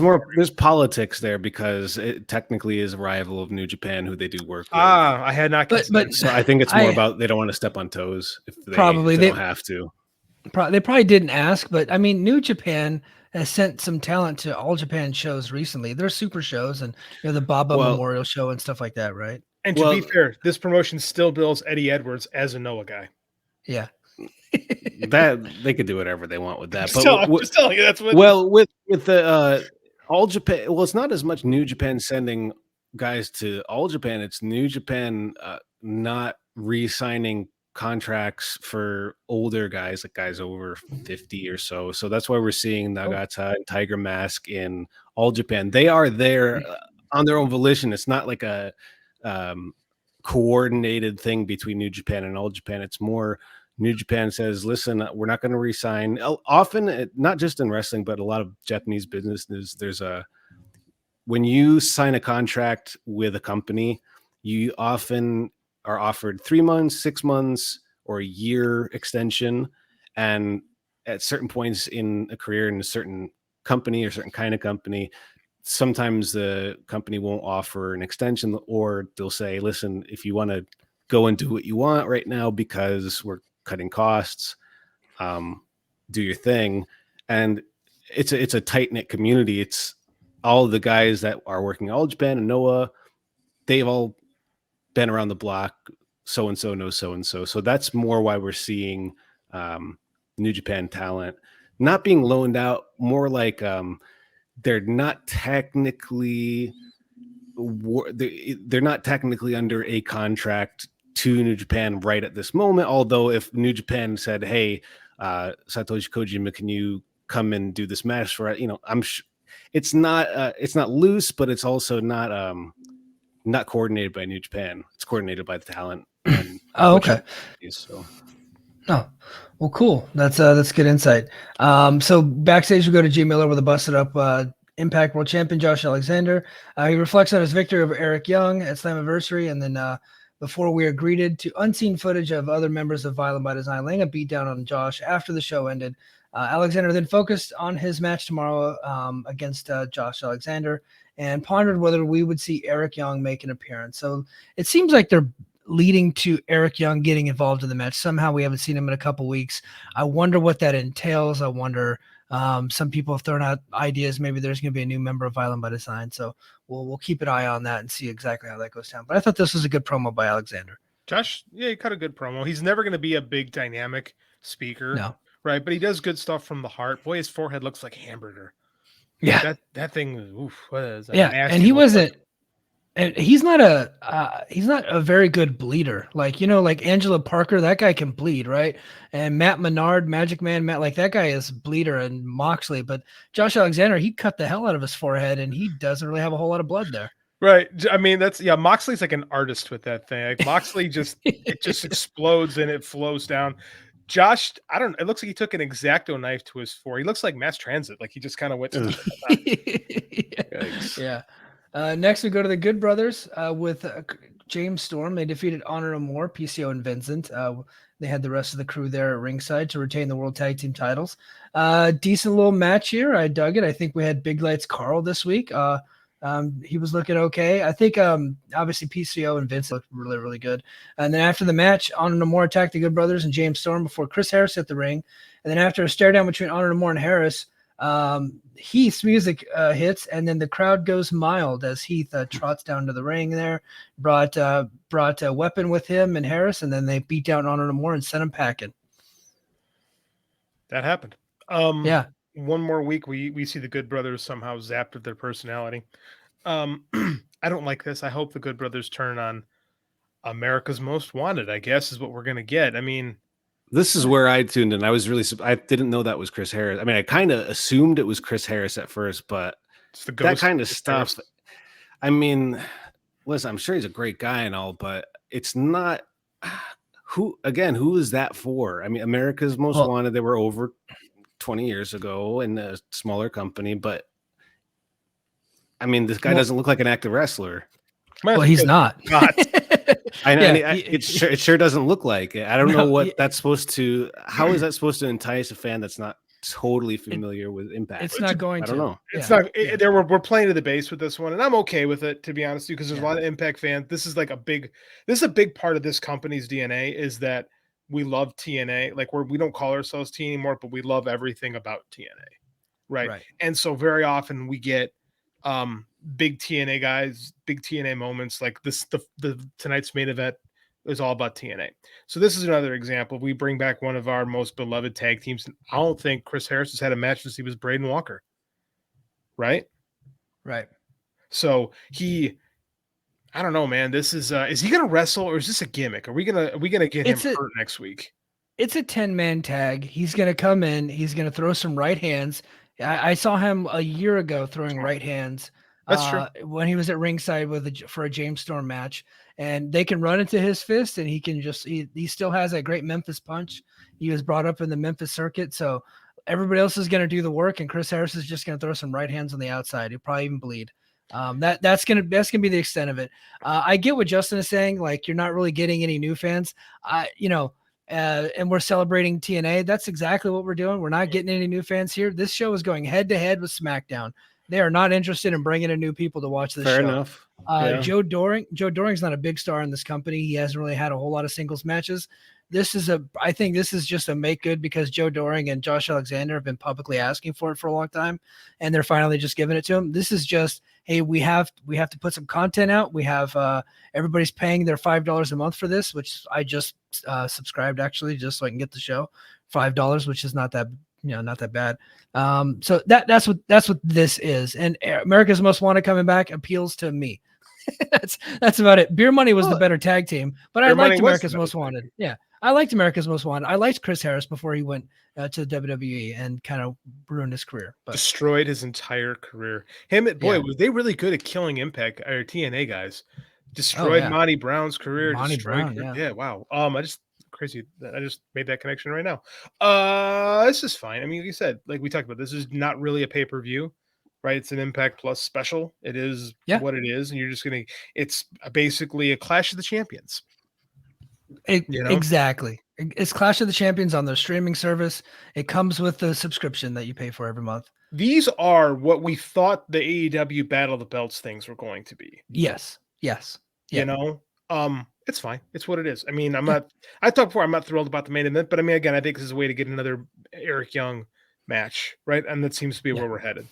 politics there because it technically is a rival of New Japan, who they do work with. I had not. But so I think it's more about they don't want to step on toes if they don't have to. They probably didn't ask, but I mean, New Japan has sent some talent to All Japan shows recently. They're super shows, and the Baba Memorial Show and stuff like that, right? And to be fair, this promotion still bills Eddie Edwards as a Noah guy. Yeah. That they could do whatever they want with that. I'm just telling you that's what. Well, with the All Japan, well, it's not as much New Japan sending guys to All Japan. It's New Japan not re-signing contracts for older guys, like guys over 50 or so. So that's why we're seeing Nagata and Tiger Mask in All Japan. They are there on their own volition. It's not like a coordinated thing between New Japan and All Japan. It's more New Japan says, listen, we're not going to resign. Often, not just in wrestling, but a lot of Japanese businesses, when you sign a contract with a company, you often are offered 3 months, 6 months, or a year extension. And at certain points in a career in a certain company or certain kind of company, sometimes the company won't offer an extension, or they'll say, listen, if you want to go and do what you want right now because we're cutting costs, do your thing. And it's a tight-knit community. It's all the guys that are working All Japan and Noah, they've all been around the block. So-and-so knows so-and-so. So that's more why we're seeing New Japan talent not being loaned out, more like they're not technically under a contract to New Japan right at this moment. Although if New Japan said, "Hey, Satoshi Kojima, can you come and do this match for?" I'm it's not loose, but it's also not coordinated by New Japan. It's coordinated by the talent. Okay. So. Oh, well, cool. That's good insight. So backstage, we go to G Miller with a busted up Impact World Champion Josh Alexander. He reflects on his victory over Eric Young at Slammiversary, and then before we are greeted to unseen footage of other members of Violent by Design laying a beat down on Josh after the show ended. Alexander then focused on his match tomorrow against Josh Alexander and pondered whether we would see Eric Young make an appearance. So it seems like they're leading to Eric Young getting involved in the match. Somehow we haven't seen him in a couple weeks. I wonder what that entails. I wonder, some people have thrown out ideas. Maybe there's going to be a new member of Violent by Design. So we'll keep an eye on that and see exactly how that goes down. But I thought this was a good promo by Alexander. Josh, yeah, he cut a good promo. He's never going to be a big dynamic speaker. No. Right. But he does good stuff from the heart. Boy, his forehead looks like hamburger. Yeah. That thing, oof, what is that? Yeah. And he wasn't, and he's not a very good bleeder. Like Angela Parker, that guy can bleed, right? And Matt Menard, Magic Man, like that guy is bleeder, and Moxley. But Josh Alexander, he cut the hell out of his forehead, and he doesn't really have a whole lot of blood there. Right. I mean, Moxley's like an artist with that thing. Like Moxley it just explodes and it flows down. Josh, I don't. It looks like he took an X-Acto knife to his forehead. He looks like mass transit. Like he just kind of went. Yeah. Next, we go to the Good Brothers with James Storm. They defeated Honor No More, PCO, and Vincent. They had the rest of the crew there at ringside to retain the World Tag Team titles. Decent little match here. I dug it. I think we had Big Lights Carl this week. He was looking okay. I think obviously PCO and Vince looked really, really good. And then after the match, Honor No More attacked the Good Brothers and James Storm before Chris Harris hit the ring. And then after a stare down between Honor No More and Harris, Heath's music hits, and then the crowd goes mild as Heath trots down to the ring there, brought a weapon with him and Harris, and then they beat down Honor No More and sent him packing. That happened. Yeah. One more week, we see the Good Brothers somehow zapped of their personality. I don't like this. I hope the Good Brothers turn on America's Most Wanted, I guess, is what we're going to get. I mean, this is where I tuned in. I didn't know that was Chris Harris. I mean, I kind of assumed it was Chris Harris at first, but that kind of stuff. I mean, listen, I'm sure he's a great guy and all, but it's not who is that for? I mean, America's Most Wanted, they were over 20 years ago in a smaller company, but I mean, this guy doesn't look like an active wrestler. Well, he's not. It sure doesn't look like it. I don't know what that's supposed to. How is that supposed to entice a fan that's not totally familiar with Impact? It's not going to. I don't know. It's not. We're playing to the base with this one, and I'm okay with it, to be honest, because there's a lot of Impact fans. This is a big part of this company's DNA is that we love TNA. Like we don't call ourselves T anymore, but we love everything about TNA, right? And so very often we get big TNA guys, big TNA moments like this. The tonight's main event is all about TNA. So this is another example. We bring back one of our most beloved tag teams. And I don't think Chris Harris has had a match since he was Braden Walker. Right. So I don't know, man. This is he going to wrestle or is this a gimmick? Are we going to get him hurt next week? It's a 10-man tag. He's going to come in. He's going to throw some right hands. I saw him a year ago throwing right hands. That's true. When he was at ringside for a James Storm match, and they can run into his fist, and he can he still has that great Memphis punch. He was brought up in the Memphis circuit, so everybody else is going to do the work, and Chris Harris is just going to throw some right hands on the outside. He'll probably even bleed. That's gonna be the extent of it. I get what Justin is saying. Like you're not really getting any new fans. And we're celebrating TNA. That's exactly what we're doing. We're not getting any new fans here. This show is going head to head with SmackDown. They are not interested in bringing in new people to watch this show. Fair enough. Joe Doring's not a big star in this company. He hasn't really had a whole lot of singles matches. I think this is just a make good because Joe Doring and Josh Alexander have been publicly asking for it for a long time, and they're finally just giving it to him. This is just, hey, we have to put some content out. We have everybody's paying their $5 a month for this, which I just subscribed actually just so I can get the show. $5, which is not that bad. So that's what this is. And America's Most Wanted coming back appeals to me. that's about it. Beer Money was the better tag team, but I liked America's Most Wanted. Yeah. I liked America's Most Wanted. I liked Chris Harris before he went to the WWE and kind of ruined his career. But destroyed his entire career. Was they really good at killing Impact or TNA guys? Destroyed Monty Brown's career. Yeah. Wow. Crazy that I just made that connection right now. This is fine. I mean, like you said, like we talked about, this is not really a pay-per-view, right? It's an Impact Plus special. It is what it is, and it's basically a Clash of the Champions. Exactly. It's Clash of the Champions on their streaming service. It comes with the subscription that you pay for every month. These are what we thought the AEW Battle of the Belts things were going to be. Yes. It's fine. It's what it is. I mean, I talked before, I'm not thrilled about the main event, but I mean, again, I think this is a way to get another Eric Young match, right? And that seems to be where we're headed.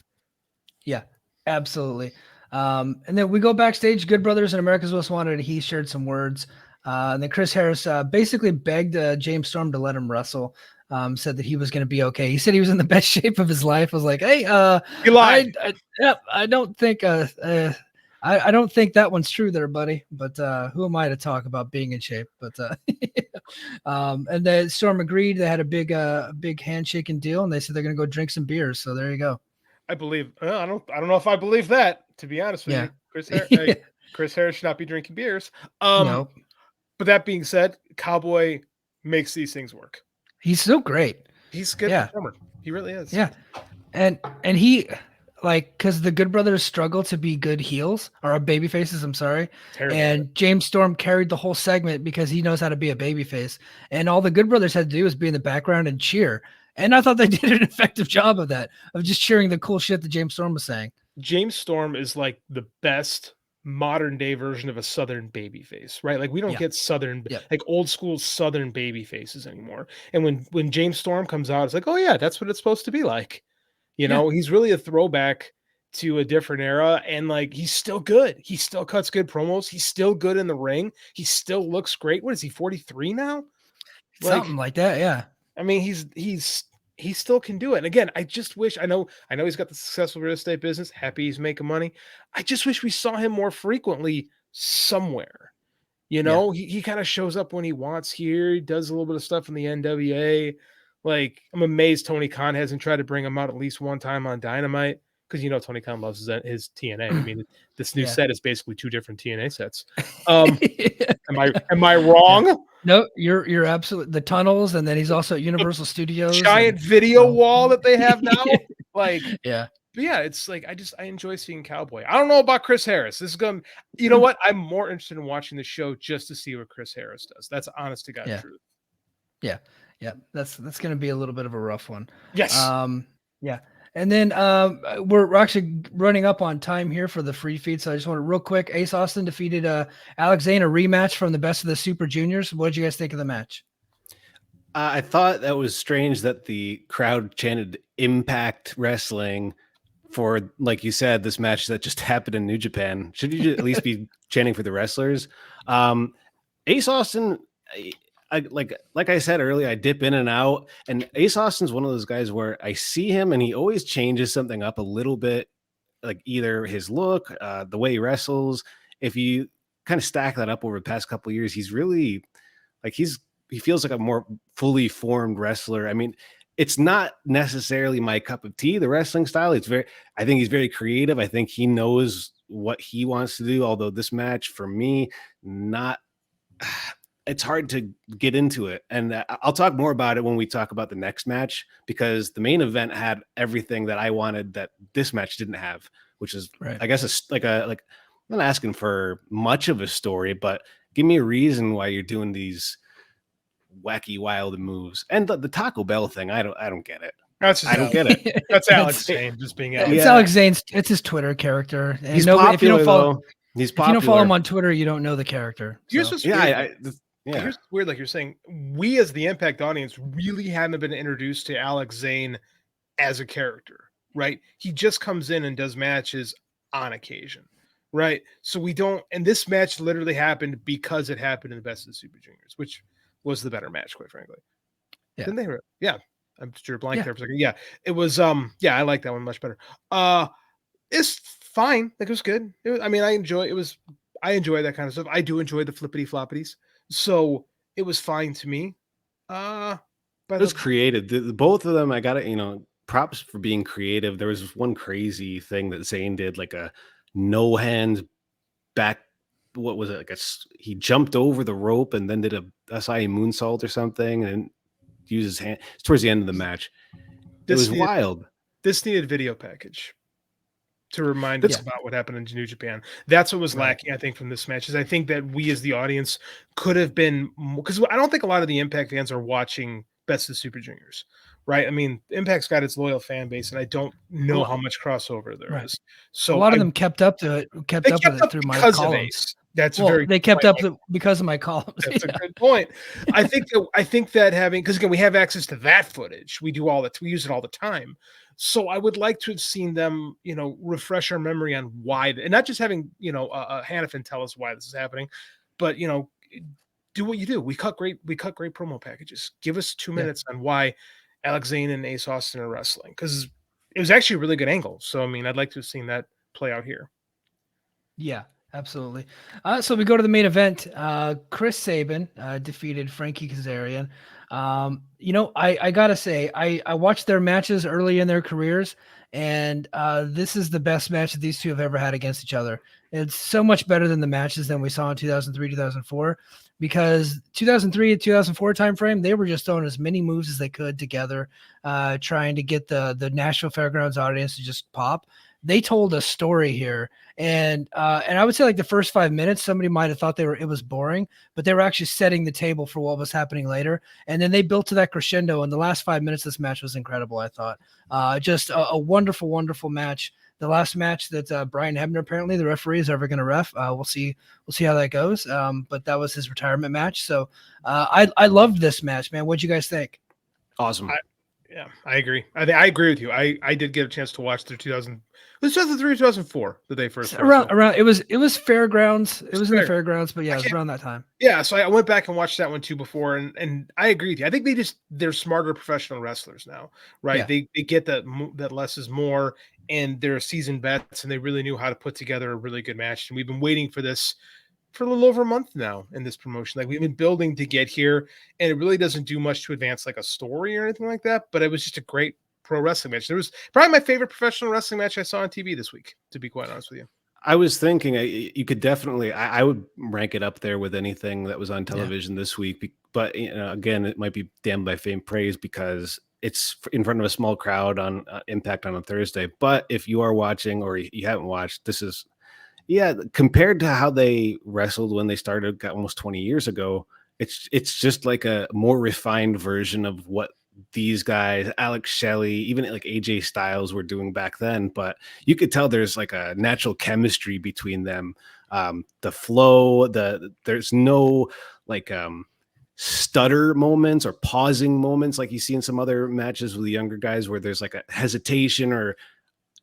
Yeah, absolutely. And then we go backstage, Good Brothers and America's Most Wanted. He shared some words. And then Chris Harris basically begged James Storm to let him wrestle. Said that he was going to be okay. He said he was in the best shape of his life. I was like, hey, you lied. I don't think I don't think that one's true there, buddy. But who am I to talk about being in shape? But and then Storm agreed. They had a big handshake and deal, and they said they're going to go drink some beers. So there you go. I believe. I don't know if I believe that. To be honest with you, Chris Harris should not be drinking beers. No. But that being said, Cowboy makes these things work. He's so great. He's a good performer. He really is. Yeah. And he, like, because the Good Brothers struggle to be good heels or baby faces. I'm sorry. Terrible. And James Storm carried the whole segment because he knows how to be a baby face. And all the Good Brothers had to do was be in the background and cheer. And I thought they did an effective job of that, of just cheering the cool shit that James Storm was saying. James Storm is like the best modern day version of a Southern baby face, right? Like we don't get Southern, like old school Southern baby faces anymore. And when James Storm comes out, it's like, oh yeah, that's what it's supposed to be like. You know, he's really a throwback to a different era, and like he's still good. He still cuts good promos. He's still good in the ring. He still looks great. What is he, 43 now? Something like that, yeah. I mean, he still can do it. And again, I just wish I know he's got the successful real estate business. Happy he's making money. I just wish we saw him more frequently somewhere. You know, he kind of shows up when he wants here. He does a little bit of stuff in the NWA. Like, I'm amazed Tony Khan hasn't tried to bring him out at least one time on Dynamite, because you know Tony Khan loves his TNA. I mean, this new set is basically 2 different TNA sets. Am I wrong? Yeah. No, you're absolutely, the tunnels, and then he's also at Universal Studios. Giant video wall that they have now. Like, yeah. But yeah, it's like I enjoy seeing Cowboy. I don't know about Chris Harris. This is going. You know what? I'm more interested in watching the show just to see what Chris Harris does. That's honest to God truth. Yeah. Yeah, that's going to be a little bit of a rough one. Yes. Yeah. And then we're actually running up on time here for the free feed, so I just want to real quick. Ace Austin defeated Alex Zane, a rematch from the Best of the Super Juniors. What did you guys think of the match? I thought that was strange that the crowd chanted Impact Wrestling for, like you said, this match that just happened in New Japan. Should you at least be chanting for the wrestlers? Ace Austin, like I said earlier, I dip in and out, and Ace Austin's one of those guys where I see him and he always changes something up a little bit, like either his look, the way he wrestles. If you kind of stack that up over the past couple of years, he's really like he feels like a more fully formed wrestler. I mean, it's not necessarily my cup of tea, the wrestling style. I think he's very creative. I think he knows what he wants to do. Although this match for me, it's hard to get into it. And I'll talk more about it when we talk about the next match, because the main event had everything that I wanted that this match didn't have, which is, I guess, I'm not asking for much of a story, but give me a reason why you're doing these wacky, wild moves. And the Taco Bell thing, I don't get it. I don't get it. That's Alex Zane just being Alex. It's Alex Zane's. It's his Twitter character. And he's popular, if you don't follow, he's popular. If you don't follow him on Twitter, you don't know the character. Here's what's weird. Here's what's weird, like you're saying, we as the Impact audience really haven't been introduced to Alex Zane as a character, right? He just comes in and does matches on occasion, right? So we don't, and this match literally happened because it happened in the Best of the Super Juniors, which was the better match, quite frankly. Yeah. Didn't they? Yeah. I'm sure blank there for a second. Yeah. It was, I like that one much better. It's fine. Like, it was good. I enjoy that kind of stuff. I do enjoy the flippity floppities. So it was fine to me. But it was creative. Both of them, I got it, props for being creative. There was one crazy thing that Zane did, like a no hand back. What was it? He jumped over the rope and then did a SI moonsault or something and used his hand. It's towards the end of the match. It was wild. This needed video package to remind us about what happened in New Japan. That's what was lacking, I think, from this match. Is I think that we as the audience could have been, because I don't think a lot of the Impact fans are watching Best of the Super Juniors, right? I mean, Impact's got its loyal fan base, and I don't know how much crossover there is. So a lot of them kept up with it through my columns. They kept up because of my columns. That's a good point. I think that having, because again, we have access to that footage. We use it all the time. So I would like to have seen them, refresh our memory on why, and not just having, Hannafin tell us why this is happening, but, do what you do. We cut great promo packages. Give us 2 minutes on why Alex Zane and Ace Austin are wrestling, because it was actually a really good angle. So, I mean, I'd like to have seen that play out here. Yeah. Absolutely. So we go to the main event. Chris Sabin defeated Frankie Kazarian. I gotta say, I watched their matches early in their careers, and this is the best match that these two have ever had against each other. It's so much better than the matches than we saw in 2003, 2004, because 2003 and 2004 timeframe, they were just throwing as many moves as they could together, trying to get the Nashville Fairgrounds audience to just pop. They told a story here, and I would say like the first 5 minutes, somebody might have thought it was boring, but they were actually setting the table for what was happening later. And then they built to that crescendo. And the last 5 minutes, this match was incredible. I thought just a wonderful, wonderful match. The last match that Brian Hebner, apparently the referee, is ever going to ref. We'll see how that goes. But that was his retirement match. So I loved this match, man. What'd you guys think? Awesome. I agree. I agree with you. I did get a chance to watch the 2003, 2004 that they first around it was Fairgrounds. It was in the Fairgrounds, but yeah, it was around that time. Yeah, so I went back and watched that one too before, and I agree with you. I think they're smarter professional wrestlers now, right? Yeah. They get that less is more, and they're seasoned vets, and they really knew how to put together a really good match. And we've been waiting for this for a little over a month now in this promotion. Like, we've been building to get here, and it really doesn't do much to advance like a story or anything like that, but it was just a great pro wrestling match. It was probably my favorite professional wrestling match I saw on TV this week, to be quite honest with you. I was thinking you could definitely, I would rank it up there with anything that was on television this week. But again, it might be damned by faint praise because it's in front of a small crowd on Impact on a Thursday. But if you are watching or you haven't watched, this is, compared to how they wrestled when they started almost 20 years ago, it's just like a more refined version of what these guys, Alex Shelley, even like AJ Styles, were doing back then. But you could tell there's like a natural chemistry between them. The flow, there's no like stutter moments or pausing moments like you see in some other matches with the younger guys where there's like a hesitation or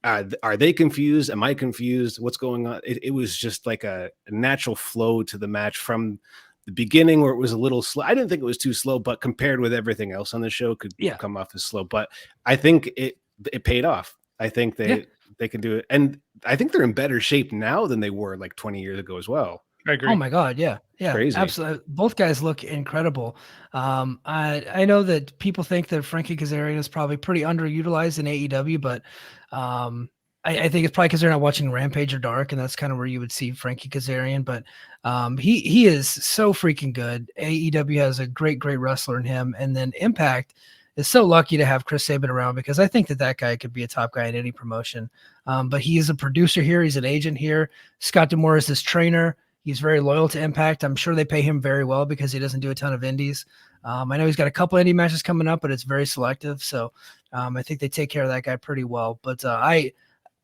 are they confused? Am I confused? What's going on? It was just like a natural flow to the match from the beginning where it was a little slow. I didn't think it was too slow, but compared with everything else on the show could come off as slow. But I think it paid off. I think they can do it. And I think they're in better shape now than they were like 20 years ago as well. I agree. Oh my God. Yeah. Crazy. Absolutely. Both guys look incredible. I know that people think that Frankie Kazarian is probably pretty underutilized in AEW, but I think it's probably because they're not watching Rampage or Dark, and that's kind of where you would see Frankie Kazarian. But he is so freaking good. AEW has a great wrestler in him, and then Impact is so lucky to have Chris Sabin around because I think that guy could be a top guy in any promotion. But he is a producer here. He's an agent here. Scott D'Amore is his trainer. He's very loyal to Impact. I'm sure they pay him very well because he doesn't do a ton of indies. I know he's got a couple indie matches coming up, but it's very selective. So I think they take care of that guy pretty well. But I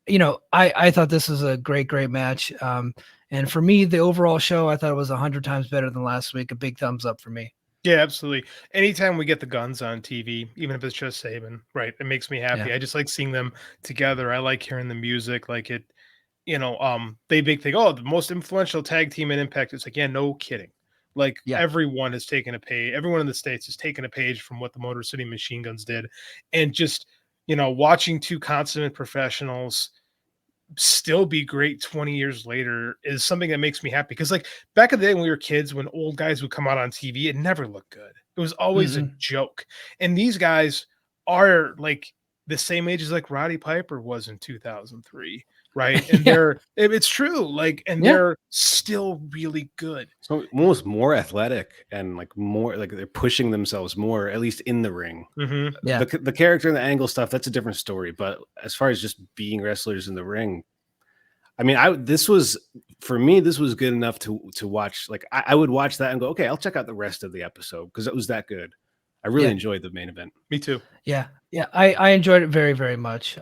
thought this was a great match. And for me, the overall show, I thought it was 100 times better than last week. A big thumbs up for me. Yeah, absolutely. Anytime we get the guns on TV, even if it's just Sabin, right, it makes me happy. Yeah. I just like seeing them together. I like hearing the music. Like it, they big thing. Oh, the most influential tag team in Impact. It's like, yeah, no kidding. Like everyone has taken a page. Everyone in the States has taken a page from what the Motor City Machine Guns did, and just watching two consummate professionals still be great 20 years later is something that makes me happy. Because like back in the day when we were kids, when old guys would come out on TV, it never looked good. It was always a joke. And these guys are like the same age as like Roddy Piper was in 2003. Right. And it's true. Like, and they're still really good. So almost more athletic and like more like they're pushing themselves more, at least in the ring. Mm-hmm. Yeah. The character and the angle stuff, that's a different story. But as far as just being wrestlers in the ring, I mean, this was good enough to watch. Like I would watch that and go, okay, I'll check out the rest of the episode because it was that good. I really enjoyed the main event. Me too. Yeah. I enjoyed it very, very much.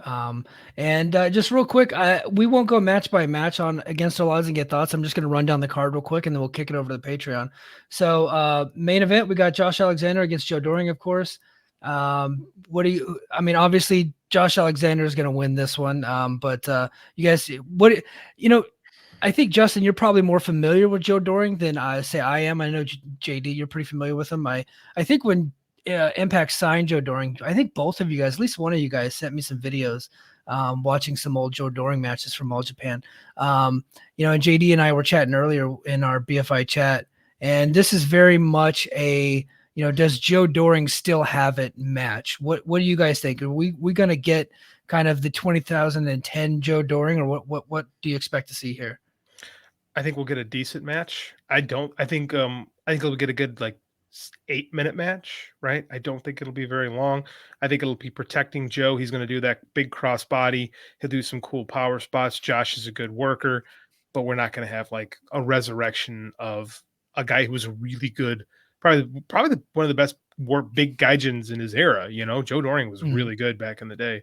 And just real quick, we won't go match by match on Against All Odds and get thoughts. I'm just going to run down the card real quick, and then we'll kick it over to the Patreon. So main event, we got Josh Alexander against Joe Doring, of course. Obviously Josh Alexander is going to win this one. But you guys, I think, Justin, you're probably more familiar with Joe Doring than I am. I know JD, you're pretty familiar with him. I think when Impact signed Joe Doring, I think both of you guys, at least one of you guys, sent me some videos watching some old Joe Doring matches from All Japan. And JD and I were chatting earlier in our BFI chat, and this is very much a, does Joe Doring still have it match? What do you guys think? Are we going to get kind of the 2010 Joe Doring, or what do you expect to see here? I think we'll get a decent match. I think we'll get a good 8-minute match, right? I don't think it'll be very long. I think it'll be protecting Joe. He's going to do that big cross body. He'll do some cool power spots. Josh is a good worker, but we're not going to have a resurrection of a guy who was really good. Probably one of the best big gaijins in his era. Joe Doring was really good back in the day.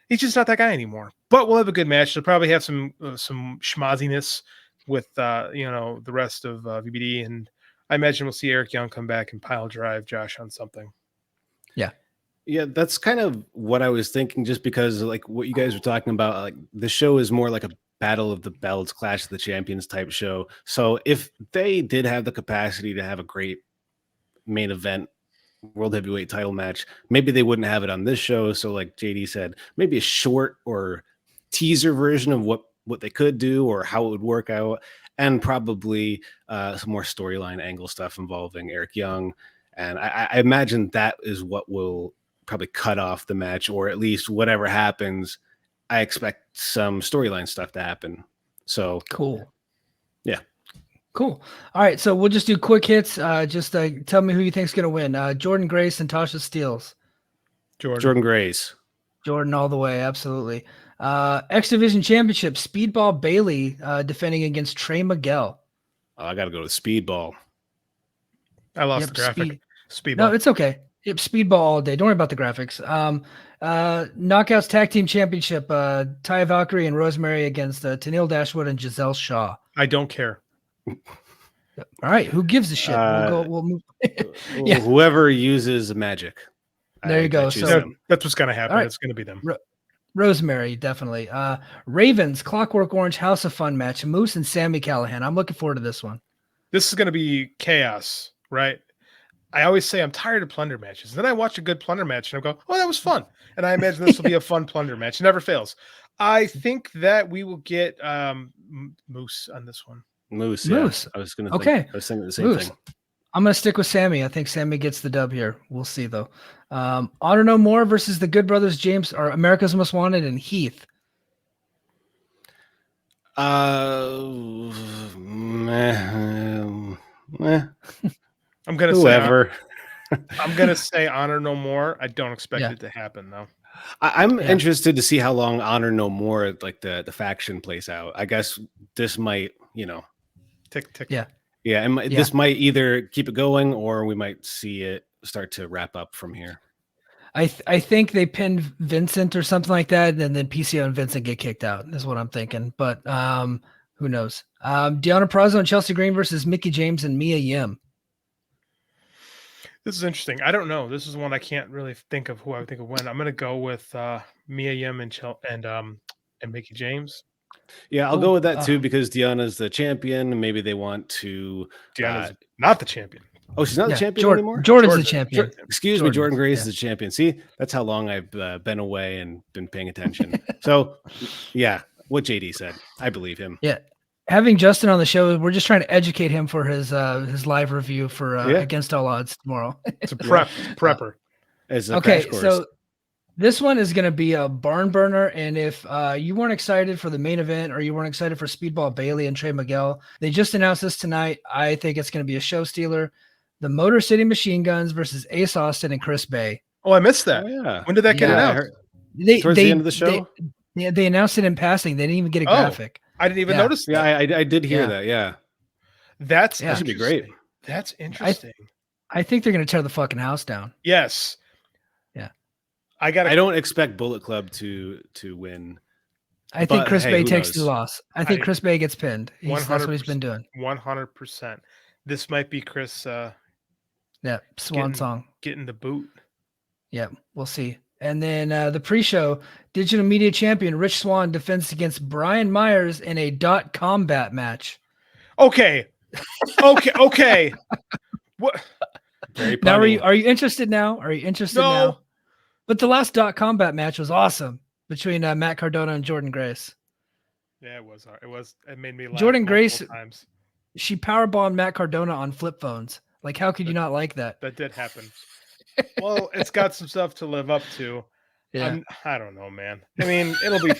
He's just not that guy anymore. But we'll have a good match. They'll probably have some schmozziness with the rest of VBD, and I imagine we'll see Eric Young come back and pile drive Josh on something. Yeah, that's kind of what I was thinking, just because what you guys were talking about, the show is more like a Battle of the Belts, Clash of the Champions type show. So if they did have the capacity to have a great main event world heavyweight title match, maybe they wouldn't have it on this show. So like JD said, maybe a short or teaser version of what they could do or how it would work out, and probably some more storyline angle stuff involving Eric Young. And I imagine that is what will probably cut off the match, or at least whatever happens, I expect some storyline stuff to happen. So cool. Yeah. Cool. All right. So we'll just do quick hits. Just tell me who you think's going to win. Jordan Grace and Tasha Steeles. Jordan Grace. Jordan all the way. Absolutely. X Division Championship, Speedball Bailey defending against Trey Miguel. I got to go to Speedball. I lost the graphic. Speedball. No, it's okay. Yep, Speedball all day. Don't worry about the graphics. Knockouts Tag Team Championship, Taya Valkyrie and Rosemary against Tennille Dashwood and Giselle Shaw. I don't care. All right, who gives a shit? We'll move. Yeah. Whoever uses magic. There you go. So that's what's going to happen. Right. It's going to be them. Rosemary, definitely. Ravens, Clockwork Orange, House of Fun match, Moose and Sammy Callahan. I'm looking forward to this one. This is going to be chaos, right? I always say I'm tired of plunder matches. Then I watch a good plunder match and I go, oh, that was fun. And I imagine this will be a fun plunder match. It never fails. I think that we will get Moose on this one. Moose. I was going to okay. I was thinking the same thing. I'm going to stick with Sammy. I think Sammy gets the dub here. We'll see, though. Honor No More versus the Good Brothers James, or America's Most Wanted, and Heath. I'm going to say Honor No More. I don't expect it to happen, though. I'm interested to see how long Honor No More, the faction plays out. I guess this might, tick. Yeah. Yeah, and this might either keep it going or we might see it start to wrap up from here. I think they pinned Vincent or something like that, and then PCO and Vincent get kicked out. Is what I'm thinking, but who knows? Deonna Purrazzo and Chelsea Green versus Mickie James and Mia Yim. This is interesting. I don't know. This is one I can't really think of who I would think of when. I'm going to go with Mia Yim and Mickie James. Yeah, I'll go with that too, because Deanna's the champion, and maybe they want to. Deanna's not the champion. Oh, she's not the champion anymore? Jordan's the champion. Excuse me, Jordan Grace is the champion. See, that's how long I've been away and been paying attention. So, yeah, what JD said, I believe him. Yeah. Having Justin on the show, we're just trying to educate him for his live review for Against All Odds tomorrow. It's a prepper. Okay, so this one is going to be a barn burner, and if you weren't excited for the main event or you weren't excited for Speedball Bailey and Trey Miguel, they just announced this tonight. I think it's going to be a show stealer. The Motor City Machine Guns versus Ace Austin and Chris Bay. Oh, I missed that. Oh, yeah. When did that get announced? Towards the end of the show? They announced it in passing. They didn't even get a graphic. I didn't even notice that. Yeah, I did hear that. Yeah. That should be great. That's interesting. I think they're going to tear the fucking house down. Yes. Yeah. I don't expect Bullet Club to win. I think Chris Bay takes the loss. I think Chris Bay gets pinned. That's what he's been doing. 100%. This might be Chris. Swan song. Getting the boot. Yeah, we'll see. And then the pre-show, Digital Media Champion Rich Swann defends against Brian Myers in a .combat match. Okay. What? Now, are you interested now? Are you interested now? But the last .combat match was awesome. between Matt Cardona and Jordan Grace. Yeah, it was hard. It made me laugh Jordan Grace times. She powerbombed Matt Cardona on flip phones. Like, how could you not like that? That did happen. Well, it's got some stuff to live up to. Yeah. I don't know, man. I mean, it'll be.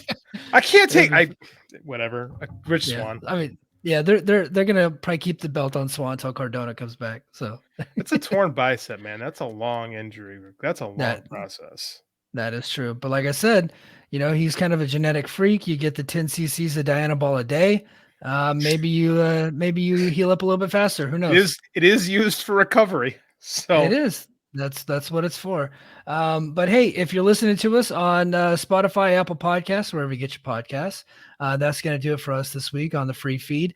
I can't take. Whatever. Rich Swann. I mean, yeah, they're gonna probably keep the belt on Swann until Cardona comes back. So it's a torn bicep, man. That's a long injury. That's a long process. That is true. But like I said, he's kind of a genetic freak. You get the 10 cc's of Dianabol a day. Maybe you heal up a little bit faster. Who knows? It is used for recovery. So it is. That's what it's for. But hey, if you're listening to us on Spotify, Apple Podcasts, wherever you get your podcasts, that's going to do it for us this week on the free feed.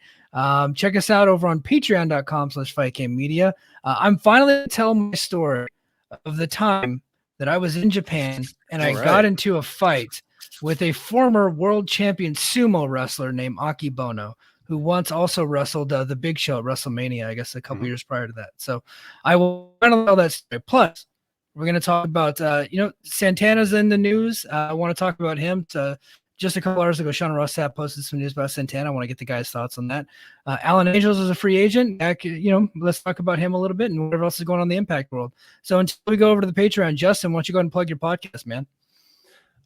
Check us out over on patreon.com/FightGameMedia. I'm finally going to tell my story of the time that I was in Japan and I got into a fight with a former world champion sumo wrestler named Aki Bono, who once also wrestled the Big Show at WrestleMania, I guess a couple years prior to that. So I will tell that story. Plus, we're going to talk about, Santana's in the news. I want to talk about him. Just a couple hours ago, Sean Rossap posted some news about Santana. I want to get the guys' thoughts on that. Alan Angels is a free agent. Let's talk about him a little bit and whatever else is going on in the Impact world. So until we go over to the Patreon, Justin, why don't you go ahead and plug your podcast, man?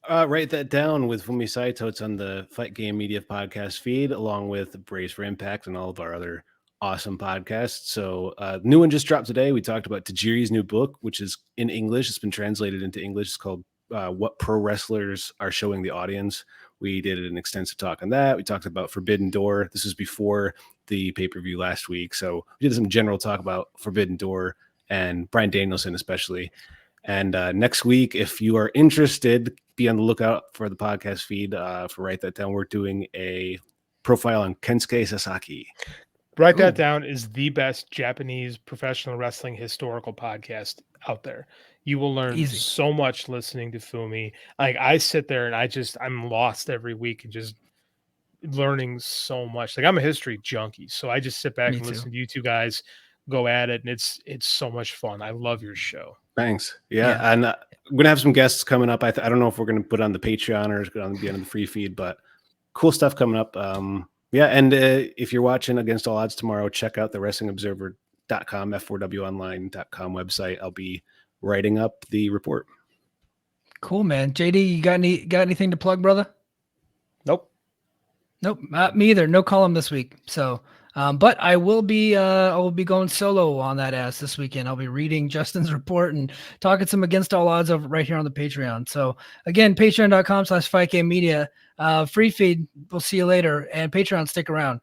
Write that down with Fumi Saito. It's on the Fight Game Media podcast feed, along with Brace for Impact and all of our other awesome podcasts. So new one just dropped today. We talked about Tajiri's new book, which is in English. It's been translated into English. It's called What Pro Wrestlers Are Showing the Audience. We did an extensive talk on that. We talked about Forbidden Door. This was before the pay-per-view last week. So we did some general talk about Forbidden Door and Bryan Danielson especially. And next week, if you are interested, be on the lookout for the podcast feed for Write That Down. We're doing a profile on Kensuke Sasaki. Write That Down is the best Japanese professional wrestling historical podcast out there. You will learn so much listening to Fumi. Like, I sit there and I'm lost every week and just learning so much. Like, I'm a history junkie, so I just sit back and listen to you two guys go at it, and it's so much fun. I love your show. Thanks. Yeah. And we're gonna have some guests coming up. I don't know if we're gonna put on the Patreon or it's gonna be on the free feed, but cool stuff coming up. And if you're watching Against All Odds tomorrow, check out the WrestlingObserver.com, F4WOnline.com website. I'll be writing up the report. Cool, man. JD, you got anything to plug, brother? Nope, me either. No column this week. So, but I will be going solo on that ass this weekend. I'll be reading Justin's report and talking some Against All Odds over right here on the Patreon. So again, patreon.com/FightGameMedia, free feed. We'll see you later, and Patreon, stick around.